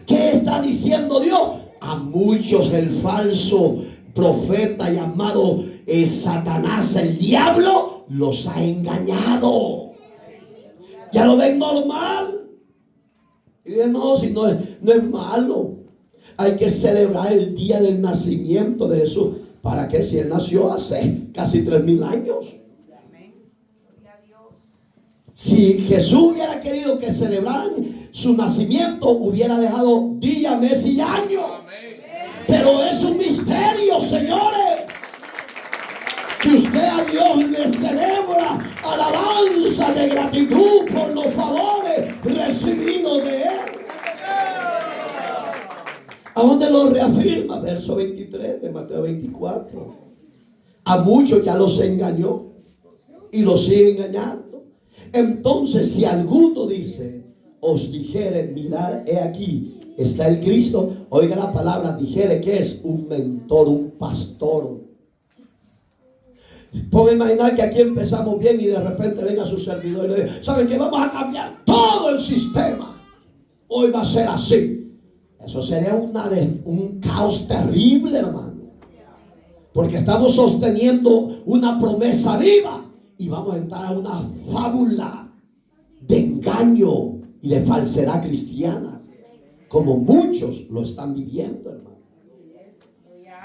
¿Qué está diciendo Dios? A muchos el falso profeta llamado Satanás, el diablo, los ha engañado. Ya lo ven normal. Y dicen, no, si no es malo. Hay que celebrar el día del nacimiento de Jesús. ¿Para qué? Si Él nació hace casi 3,000 años. Si Jesús hubiera querido que celebraran su nacimiento, hubiera dejado día, mes y año. Pero es un misterio, señores, que usted a Dios le celebra alabanza de gratitud por los favores recibidos de Él. ¿A dónde lo reafirma? Verso 23 de Mateo 24. A muchos ya los engañó y los sigue engañando. Entonces, si alguno dice, os dijere, mirad, he aquí está el Cristo. Oiga la palabra dijere, que es un mentor, un pastor. Puedo imaginar que aquí empezamos bien y de repente venga su servidor y le diga: ¿saben qué? Vamos a cambiar todo el sistema. Hoy va a ser así. Eso sería un caos terrible, hermano. Porque estamos sosteniendo una promesa viva y vamos a entrar a una fábula de engaño y de falsedad cristiana, como muchos lo están viviendo, hermano.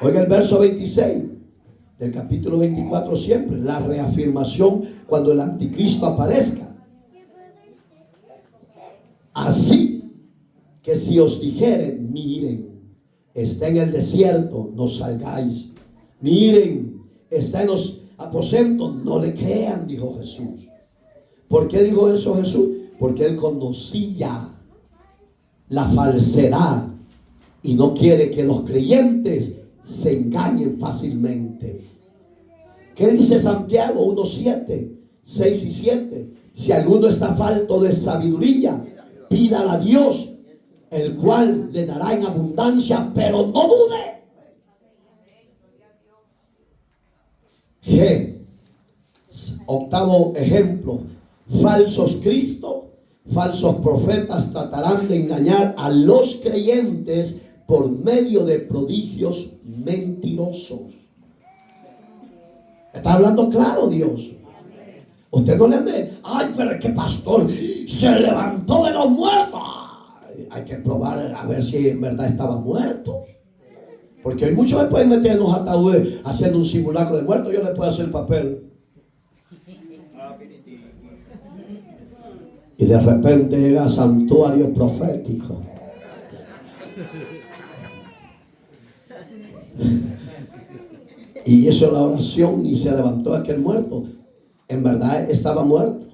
Oiga el verso 26 del capítulo 24, siempre la reafirmación cuando el anticristo aparezca. Así que si os dijeren: miren, está en el desierto, no salgáis. Miren, está en los aposentos, no le crean, dijo Jesús. ¿Por qué dijo eso Jesús? Porque él conocía la falsedad y no quiere que los creyentes se engañen fácilmente. ¿Qué dice Santiago 1:7, 6 y 7? Si alguno está falto de sabiduría, pídala a Dios, el cual le dará en abundancia, pero no dude. Octavo ejemplo: falsos cristos, falsos profetas tratarán de engañar a los creyentes por medio de prodigios mentirosos. Está hablando claro Dios. Usted no le ande: ay, pero es que pastor se levantó de los muertos. Ay, hay que probar a ver si en verdad estaba muerto. Porque hay muchos que pueden meter en los ataúdes haciendo un simulacro de muerto. Yo le puedo hacer el papel. Y de repente llega santuario profético. Y hizo la oración y se levantó aquel muerto. En verdad estaba muerto.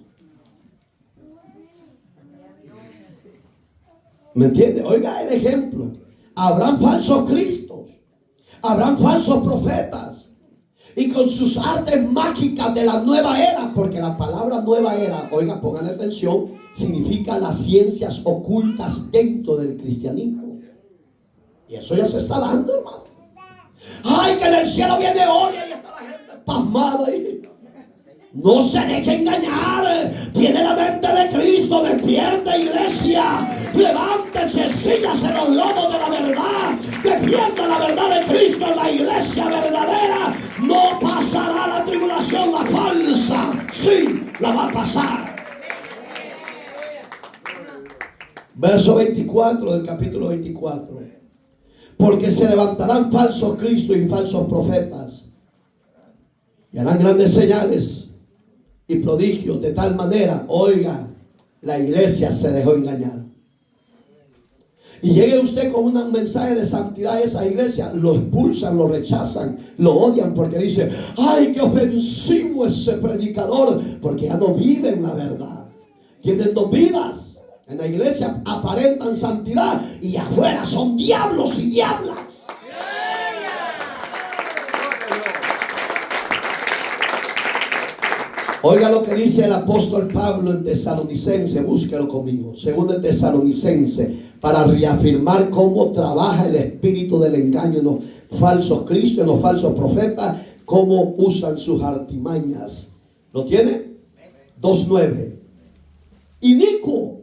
¿Me entiende? Oiga el ejemplo. Habrán falsos cristos. Habrán falsos profetas. Y con sus artes mágicas de la nueva era. Porque la palabra nueva era, oiga, pongan atención, significa las ciencias ocultas dentro del cristianismo. Y eso ya se está dando, hermano. Ay, que del cielo viene hoy. Ahí está la gente pasmada ahí. No se deje engañar. Tiene la mente de Cristo. Despierta, iglesia. Levántense, sígase los lomos de la verdad. Defienda la verdad de Cristo en la iglesia verdadera. No pasará la tribulación, la falsa. Sí, la va a pasar. Verso 24 del capítulo 24. Porque se levantarán falsos cristos y falsos profetas. Y harán grandes señales y prodigios de tal manera, oiga, la iglesia se dejó engañar. Y llegue usted con un mensaje de santidad a esa iglesia, lo expulsan, lo rechazan, lo odian porque dice: ay, qué ofensivo ese predicador, porque ya no viven la verdad. Tienen dos vidas. En la iglesia aparentan santidad y afuera son diablos y diablas. Oiga lo que dice el apóstol Pablo en Tesalonicense, búsquelo conmigo. Segundo en Tesalonicense, para reafirmar cómo trabaja el espíritu del engaño en los falsos cristos, en los falsos profetas, cómo usan sus artimañas. ¿Lo tiene? 2:9. Inicuo,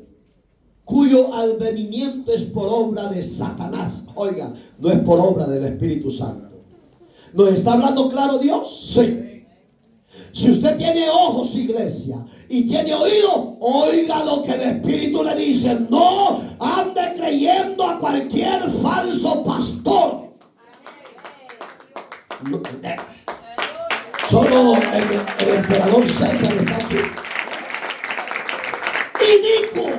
cuyo advenimiento es por obra de Satanás. Oiga, no es por obra del Espíritu Santo. ¿Nos está hablando claro Dios? Sí. Si usted tiene ojos, iglesia, y tiene oído, oiga lo que el Espíritu le dice. No ande creyendo a cualquier falso pastor. No, solo el emperador César está aquí. Inicuo.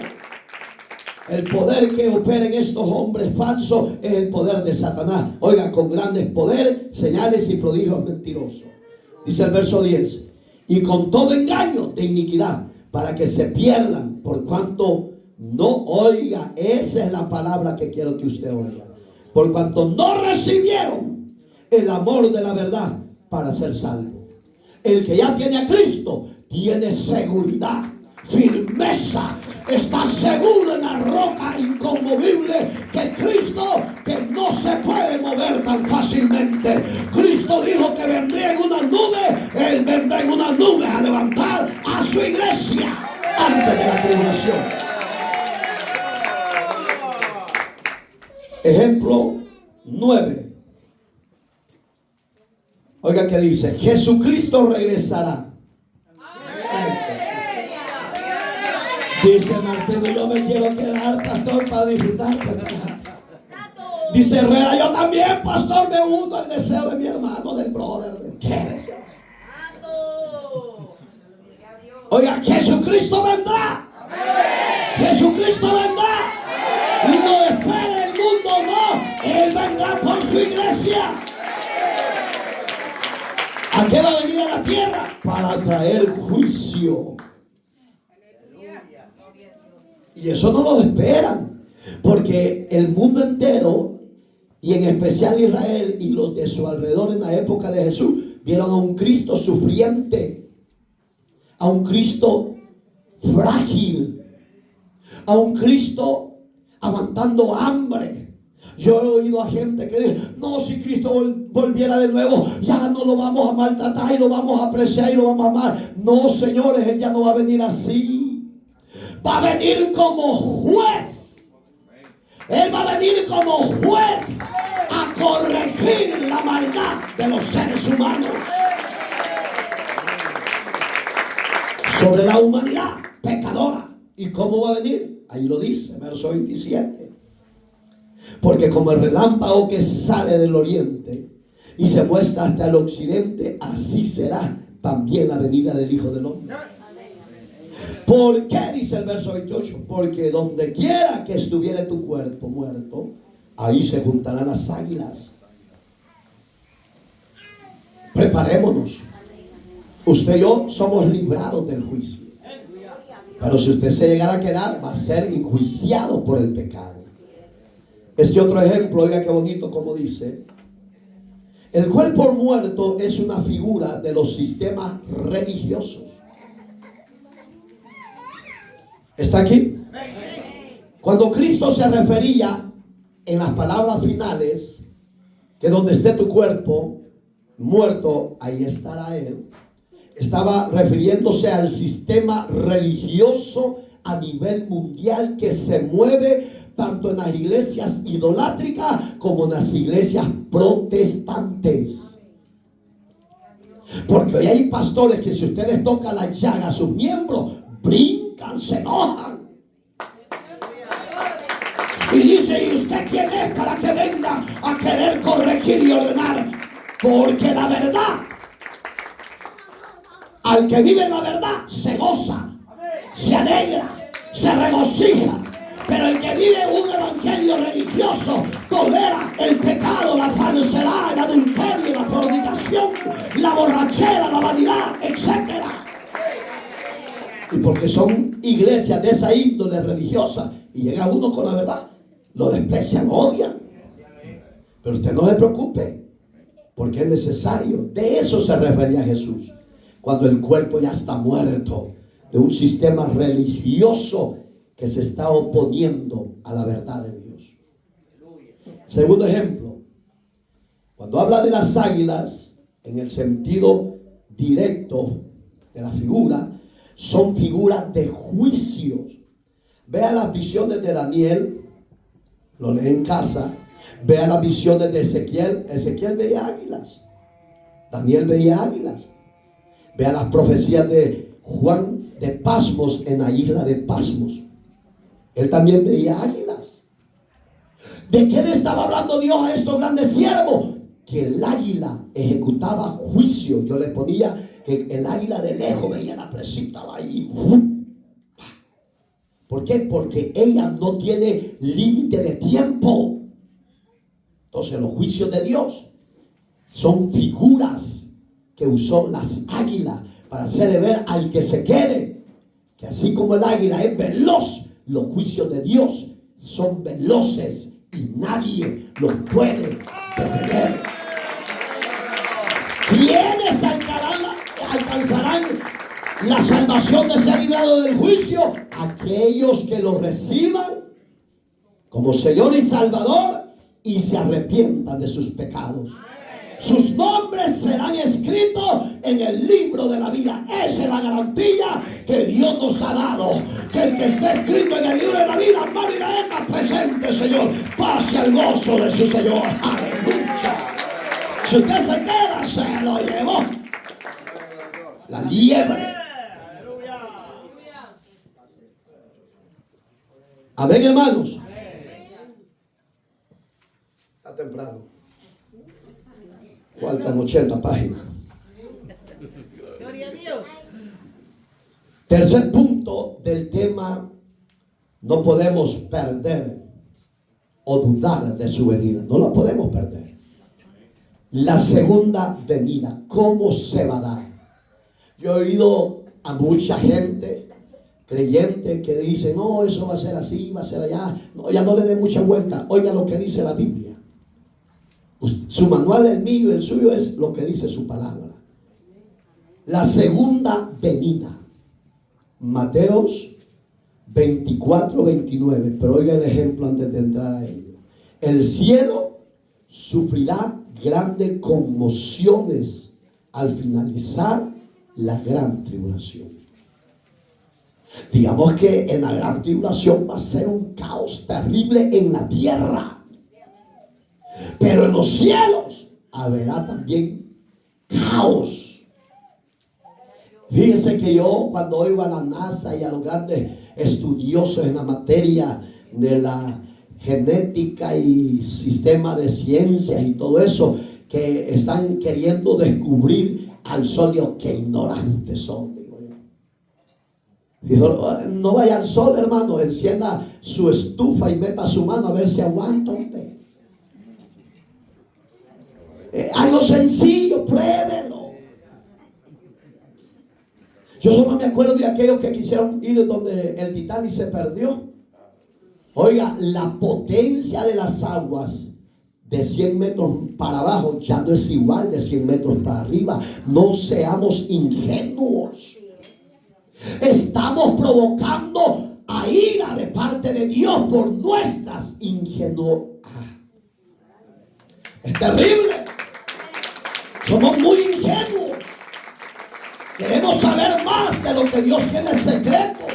El poder que opera en estos hombres falsos es el poder de Satanás. Oigan, con grandes poderes, señales y prodigios mentirosos. Dice el verso 10: y con todo engaño de iniquidad, para que se pierdan, por cuanto no, oiga, esa es la palabra que quiero que usted oiga, por cuanto no recibieron el amor de la verdad para ser salvo. El que ya tiene a Cristo tiene seguridad, firmeza, está seguro en la roca inconmovible que Cristo, que no se puede mover tan fácilmente. Cristo dijo que vendría en una nube. Él Ejemplo 9. Oiga que dice: Jesucristo regresará. Dice Martín: yo me quiero quedar, pastor, para disfrutar. Dice Herrera: yo también, pastor, me uno al deseo de mi hermano, del brother. Quédese. Oiga, Jesucristo vendrá. Jesucristo vendrá. No espere el mundo, no. Él vendrá por su iglesia. ¿A qué va a venir a la tierra? Para traer juicio. Y eso no lo esperan, porque el mundo entero, y en especial Israel y los de su alrededor en la época de Jesús, vieron a un Cristo sufriente, a un Cristo frágil, a un Cristo aguantando hambre. Yo he oído a gente que dice: no, si Cristo volviera de nuevo, ya no lo vamos a maltratar y lo vamos a apreciar y lo vamos a amar. No, señores, Él ya no va a venir así. Va a venir como juez. Él va a venir como juez a corregir la maldad de los seres humanos sobre la humanidad pecadora. ¿Y cómo va a venir? Ahí lo dice, verso 27. Porque como el relámpago que sale del oriente y se muestra hasta el occidente, así será también la venida del Hijo del Hombre. ¿Por qué? Dice el verso 28. Porque donde quiera que estuviera tu cuerpo muerto, ahí se juntarán las águilas. Preparémonos. Usted y yo somos librados del juicio. Pero si usted se llegara a quedar, va a ser enjuiciado por el pecado. Este otro ejemplo, oiga qué bonito como dice: el cuerpo muerto es una figura de los sistemas religiosos. ¿Está aquí? Cuando Cristo se refería en las palabras finales, que donde esté tu cuerpo muerto, ahí estará Él, estaba refiriéndose al sistema religioso a nivel mundial que se mueve tanto en las iglesias idolátricas como en las iglesias protestantes. Porque hoy hay pastores que si usted les toca la llaga a sus miembros, brincan, se enojan. Y dice: ¿y usted quién es para que venga a querer corregir y ordenar? Porque la verdad, al que vive la verdad, se goza, se alegra, se regocija. Pero el que vive un evangelio religioso tolera el pecado, la falsedad, el adulterio, la fornicación, la borrachera, la vanidad, etc. Y porque son iglesias de esa índole religiosa y llega uno con la verdad, lo desprecian, odian. Pero usted no se preocupe, porque es necesario. De eso se refería Jesús, cuando el cuerpo ya está muerto, de un sistema religioso que se está oponiendo a la verdad de Dios. Segundo ejemplo, cuando habla de las águilas, en el sentido directo de la figura, son figuras de juicios. Vea las visiones de Daniel, lo lee en casa. Vea las visiones de Ezequiel. Ezequiel veía águilas, Daniel veía águilas. Vea las profecías de Juan de Pasmos en la isla de Pasmos. Él también veía águilas. ¿De qué le estaba hablando Dios a estos grandes siervos? Que el águila ejecutaba juicio. Yo le ponía que el águila de lejos veía la presa, estaba ahí. ¿Por qué? Porque ella no tiene límite de tiempo. Entonces los juicios de Dios son figuras que usó las águilas para hacerle ver al que se quede que así como el águila es veloz, los juicios de Dios son veloces y nadie los puede detener. ¿Quiénes alcanzarán la salvación de ser librados del juicio? Aquellos que lo reciban como Señor y Salvador y se arrepientan de sus pecados. Sus nombres serán escritos en el libro de la vida. Esa es la garantía que Dios nos ha dado. Que el que esté escrito en el libro de la vida, hermano Iraema, presente, Señor, pase al gozo de su Señor. Aleluya. Si usted se queda, se lo llevó la liebre. Amén, hermanos. Está temprano. Faltan 80 páginas. Gloria a Dios. Tercer punto del tema: no podemos perder o dudar de su venida. No la podemos perder. La segunda venida, ¿cómo se va a dar? Yo he oído a mucha gente creyente que dice: no, eso va a ser así, va a ser allá. No, ya no le dé mucha vuelta. Oiga lo que dice la Biblia. Su manual, el mío y el suyo, es lo que dice su palabra. La segunda venida, Mateos 24, 29. Pero oiga el ejemplo antes de entrar a ello. El cielo sufrirá grandes conmociones al finalizar la gran tribulación. Digamos que en la gran tribulación va a ser un caos terrible en la tierra, pero en los cielos habrá también caos. Fíjense que yo, cuando oigo a la NASA y a los grandes estudiosos en la materia de la genética y sistema de ciencias y todo eso, que están queriendo descubrir al sol, digo, qué ignorantes son, digo yo. Dijo: no vaya al sol, hermano, encienda su estufa y meta su mano a ver si aguanta, hombre. Algo sencillo, pruébelo. Yo solo me acuerdo de aquellos que quisieron ir donde el Titanic se perdió. Oiga, la potencia de las aguas de 100 metros para abajo ya no es igual de 100 metros para arriba. No seamos ingenuos. Estamos provocando a ira de parte de Dios por nuestras ingenuidades. Es terrible. Somos muy ingenuos. Queremos saber más de lo que Dios tiene secretos.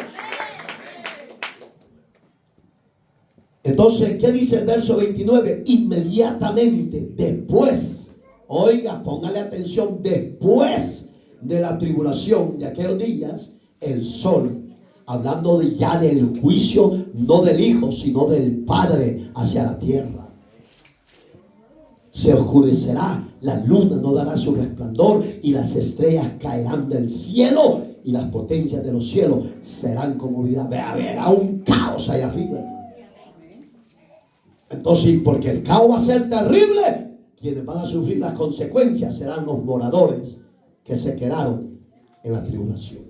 Entonces, ¿qué dice el verso 29? Inmediatamente después, oiga, póngale atención, después de la tribulación de aquellos días, el sol, hablando ya del juicio, no del Hijo, sino del Padre hacia la tierra, se oscurecerá, la luna no dará su resplandor y las estrellas caerán del cielo y las potencias de los cielos serán conmovidas. Habrá un caos allá arriba. Entonces, porque el caos va a ser terrible, quienes van a sufrir las consecuencias serán los moradores que se quedaron en la tribulación.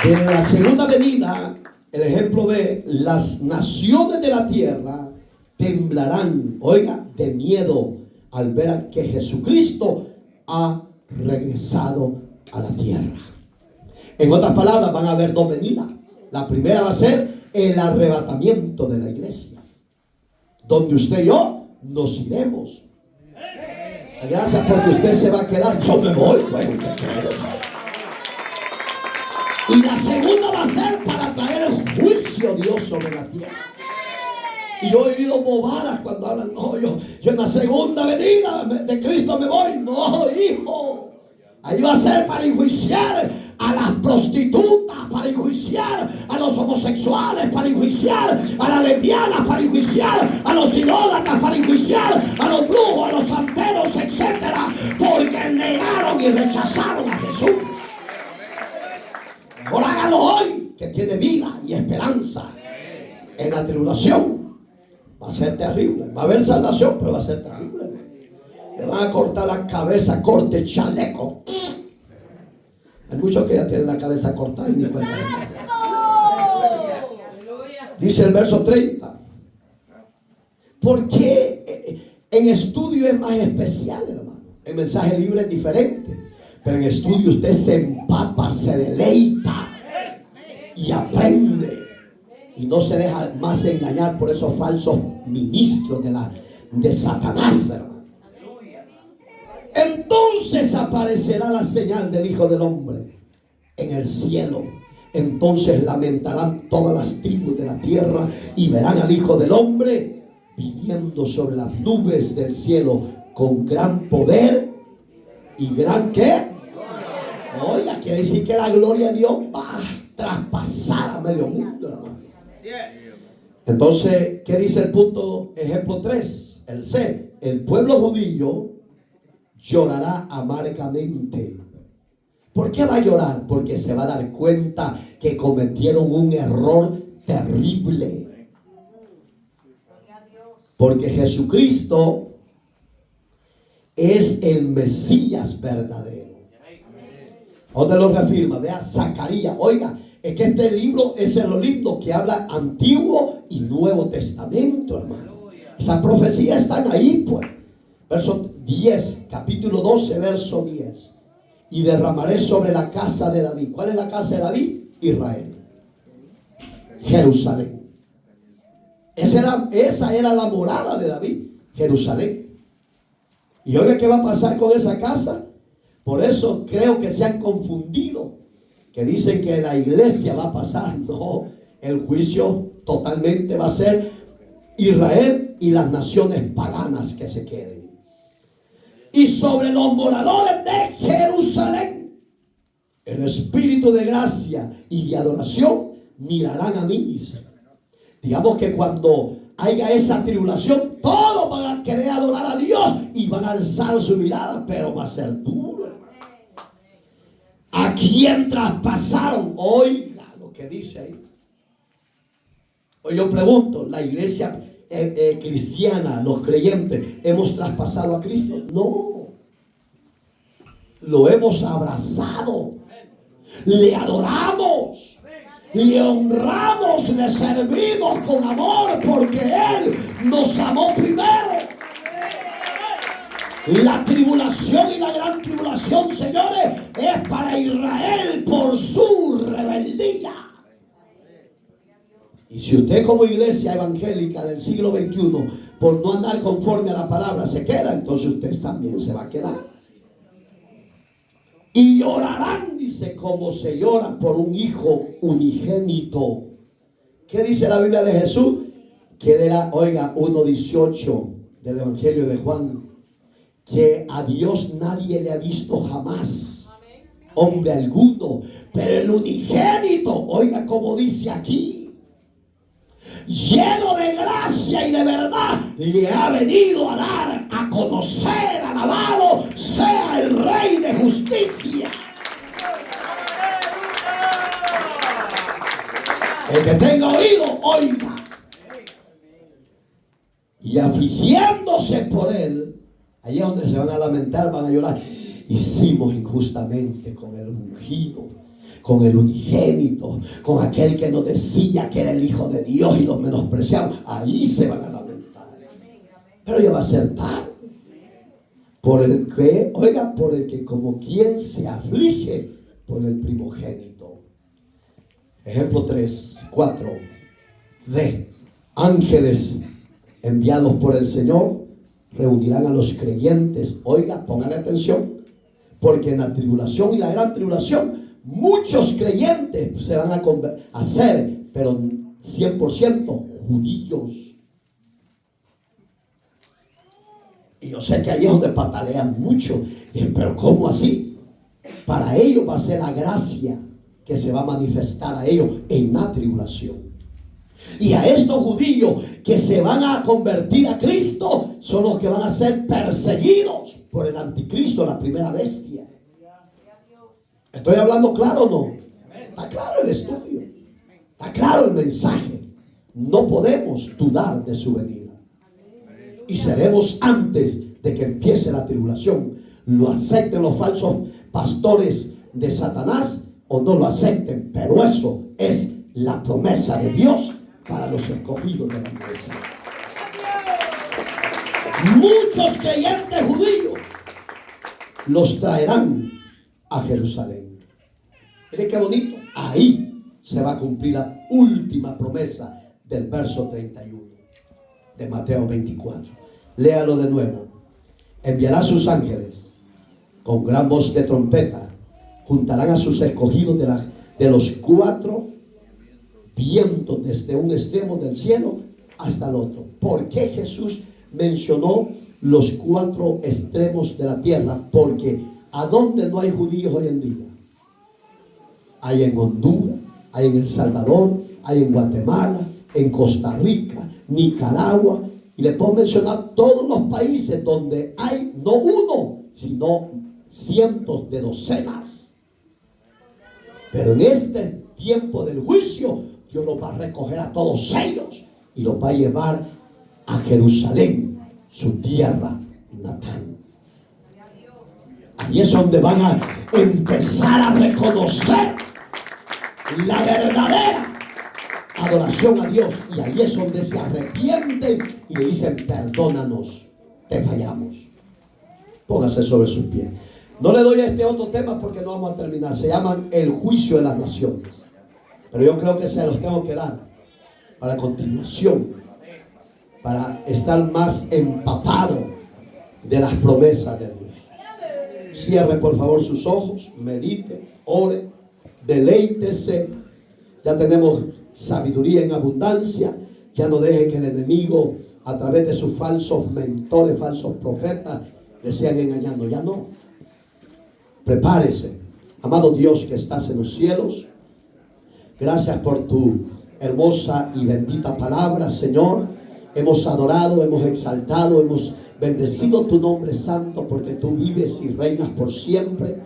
En la segunda venida, el ejemplo de las naciones de la tierra temblarán, oiga, de miedo al ver que Jesucristo ha regresado a la tierra. En otras palabras, van a haber dos venidas. La primera va a ser el arrebatamiento de la iglesia, donde usted y yo nos iremos. Gracias, porque usted se va a quedar. Yo me voy, pues usted quédese. Y la segunda va a ser para traer el juicio de Dios sobre la tierra. Y yo he oído bobadas cuando hablan: no, yo en la segunda venida de Cristo me voy. No, hijo. Ahí va a ser para enjuiciar a las prostitutas, para enjuiciar a los homosexuales, para enjuiciar a las lesbianas, para enjuiciar a los idólatras, para enjuiciar a los brujos, a los santeros, etcétera, porque negaron y rechazaron a Jesús. Mejor hágalo hoy, que tiene vida y esperanza. En la tribulación va a ser terrible. Va a haber salvación, pero va a ser terrible. Le van a cortar la cabeza, corte chaleco. Hay muchos que ya tienen la cabeza cortada y ni cuenta. Dice el verso 30. ¿Por qué en estudio es más especial, hermano? El mensaje libre es diferente. Pero en estudio usted se empapa, se deleita y aprende y no se deja más engañar por esos falsos ministros de Satanás, hermano. Entonces aparecerá la señal del Hijo del Hombre en el cielo. Entonces lamentarán todas las tribus de la tierra y verán al Hijo del Hombre viniendo sobre las nubes del cielo con gran poder y gran ¿qué? Oiga, quiere decir que la gloria de Dios va a traspasar a medio mundo, hermano. Entonces, ¿qué dice el punto? Ejemplo 3, el C. El pueblo judío llorará amargamente. ¿Por qué va a llorar? Porque se va a dar cuenta que cometieron un error terrible. Porque Jesucristo es el Mesías verdadero. ¿Dónde lo reafirma? Vea Zacarías. Oiga, es que este libro es lo lindo que habla Antiguo y Nuevo Testamento, hermano. Esas profecías están ahí, pues. Verso 10, capítulo 12, verso 10. Y derramaré sobre la casa de David. ¿Cuál es la casa de David? Israel. Jerusalén. Esa era la morada de David, Jerusalén. Y oiga, ¿qué va a pasar con esa casa? Por eso creo que se han confundido, que dicen que la iglesia va a pasar. No, el juicio totalmente va a ser Israel y las naciones paganas que se queden. Y sobre los moradores de Jerusalén, el espíritu de gracia y de adoración mirarán a mí, dice. Digamos que cuando haya esa tribulación, todos van a querer adorar a Dios y van a alzar su mirada, pero va a ser duro, hermano. ¿A quién traspasaron? Oiga lo que dice ahí. Hoy yo pregunto, ¿la iglesia cristiana, los creyentes, hemos traspasado a Cristo? No. Lo hemos abrazado. Le adoramos. Le honramos, le servimos con amor porque Él nos amó primero. La tribulación y la gran tribulación, señores, es para Israel por su rebeldía. Y si usted como iglesia evangélica del siglo XXI, por no andar conforme a la palabra, se queda, entonces usted también se va a quedar. Y llorarán, dice, como se llora por un hijo unigénito. ¿Qué dice la Biblia de Jesús? Que él era, oiga, 1:18 del Evangelio de Juan. Que a Dios nadie le ha visto jamás, hombre alguno, pero el unigénito, oiga como dice aquí, lleno de gracia y de verdad, le ha venido a dar a conocer, alabado sea el Rey de justicia. El que tenga oído, oiga. Y afligiéndose por él, ahí es donde se van a lamentar, van a llorar. Hicimos injustamente con el ungido, con el unigénito, con aquel que nos decía que era el Hijo de Dios y los menospreciamos. Ahí se van a lamentar. Pero ya va a ser tarde. Por el que, oiga, por el que como quien se aflige por el primogénito. Ejemplo 4. D. Ángeles enviados por el Señor reunirán a los creyentes. Oiga, póngale atención, porque en la tribulación y la gran tribulación muchos creyentes se van a hacer, pero 100% judíos. Y yo sé que ahí es donde patalean mucho. Pero ¿cómo así? Para ellos va a ser la gracia que se va a manifestar a ellos en la tribulación. Y a estos judíos que se van a convertir a Cristo son los que van a ser perseguidos por el anticristo, la primera bestia. ¿Estoy hablando claro o no? Está claro el estudio, está claro el mensaje. No podemos dudar de su venida. Y seremos antes de que empiece la tribulación. Lo acepten los falsos pastores de Satanás o no lo acepten, pero eso es la promesa de Dios para los escogidos de la iglesia. Muchos creyentes judíos los traerán a Jerusalén. Miren qué bonito. Ahí se va a cumplir la última promesa del verso 31 de Mateo 24. Léalo de nuevo. Enviará sus ángeles con gran voz de trompeta, juntarán a sus escogidos de los cuatro vientos, desde un extremo del cielo hasta el otro. ¿Por qué Jesús mencionó los cuatro extremos de la tierra? Porque ¿a dónde no hay judíos hoy en día? Hay en Honduras, hay en El Salvador, hay en Guatemala, en Costa Rica, Nicaragua, y le puedo mencionar todos los países donde hay no uno, sino cientos de docenas. Pero en este tiempo del juicio, Dios los va a recoger a todos ellos y los va a llevar a Jerusalén, su tierra natal. Ahí es donde van a empezar a reconocer la verdadera adoración a Dios. Y ahí es donde se arrepienten y le dicen: perdónanos, te fallamos. Póngase sobre sus pies. No le doy a este otro tema porque no vamos a terminar. Se llaman el juicio de las naciones. Pero yo creo que se los tengo que dar para continuación, para estar más empapado de las promesas de Dios. Cierre por favor sus ojos, medite, ore, deleítese. Ya tenemos sabiduría en abundancia. Ya no deje que el enemigo, a través de sus falsos mentores, falsos profetas, le sigan engañando. Ya no. Prepárese, amado Dios que estás en los cielos. Gracias por tu hermosa y bendita palabra, Señor. Hemos adorado, hemos exaltado, hemos bendecido tu nombre santo, porque tú vives y reinas por siempre.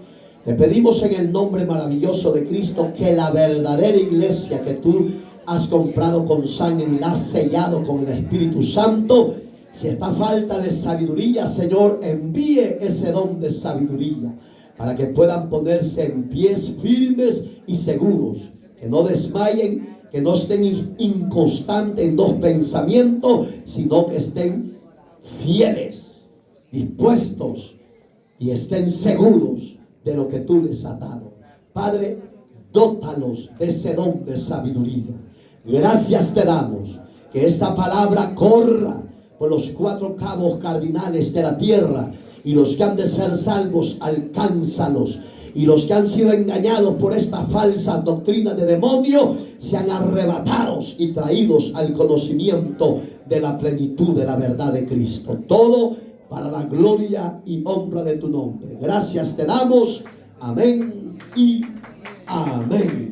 Te pedimos en el nombre maravilloso de Cristo que la verdadera iglesia que tú has comprado con sangre y la has sellado con el Espíritu Santo, si está falta de sabiduría, Señor, envíe ese don de sabiduría para que puedan ponerse en pies firmes y seguros, que no desmayen, que no estén inconstantes en dos pensamientos, sino que estén fieles, dispuestos y estén seguros de lo que tú les has dado. Padre, dótalos de ese don de sabiduría. Gracias te damos, que esta palabra corra por los cuatro cabos cardinales de la tierra, y los que han de ser salvos, alcánzalos. Y los que han sido engañados por esta falsa doctrina de demonio, sean arrebatados y traídos al conocimiento de la plenitud de la verdad de Cristo. Todo para la gloria y honra de tu nombre. Gracias te damos. Amén y amén.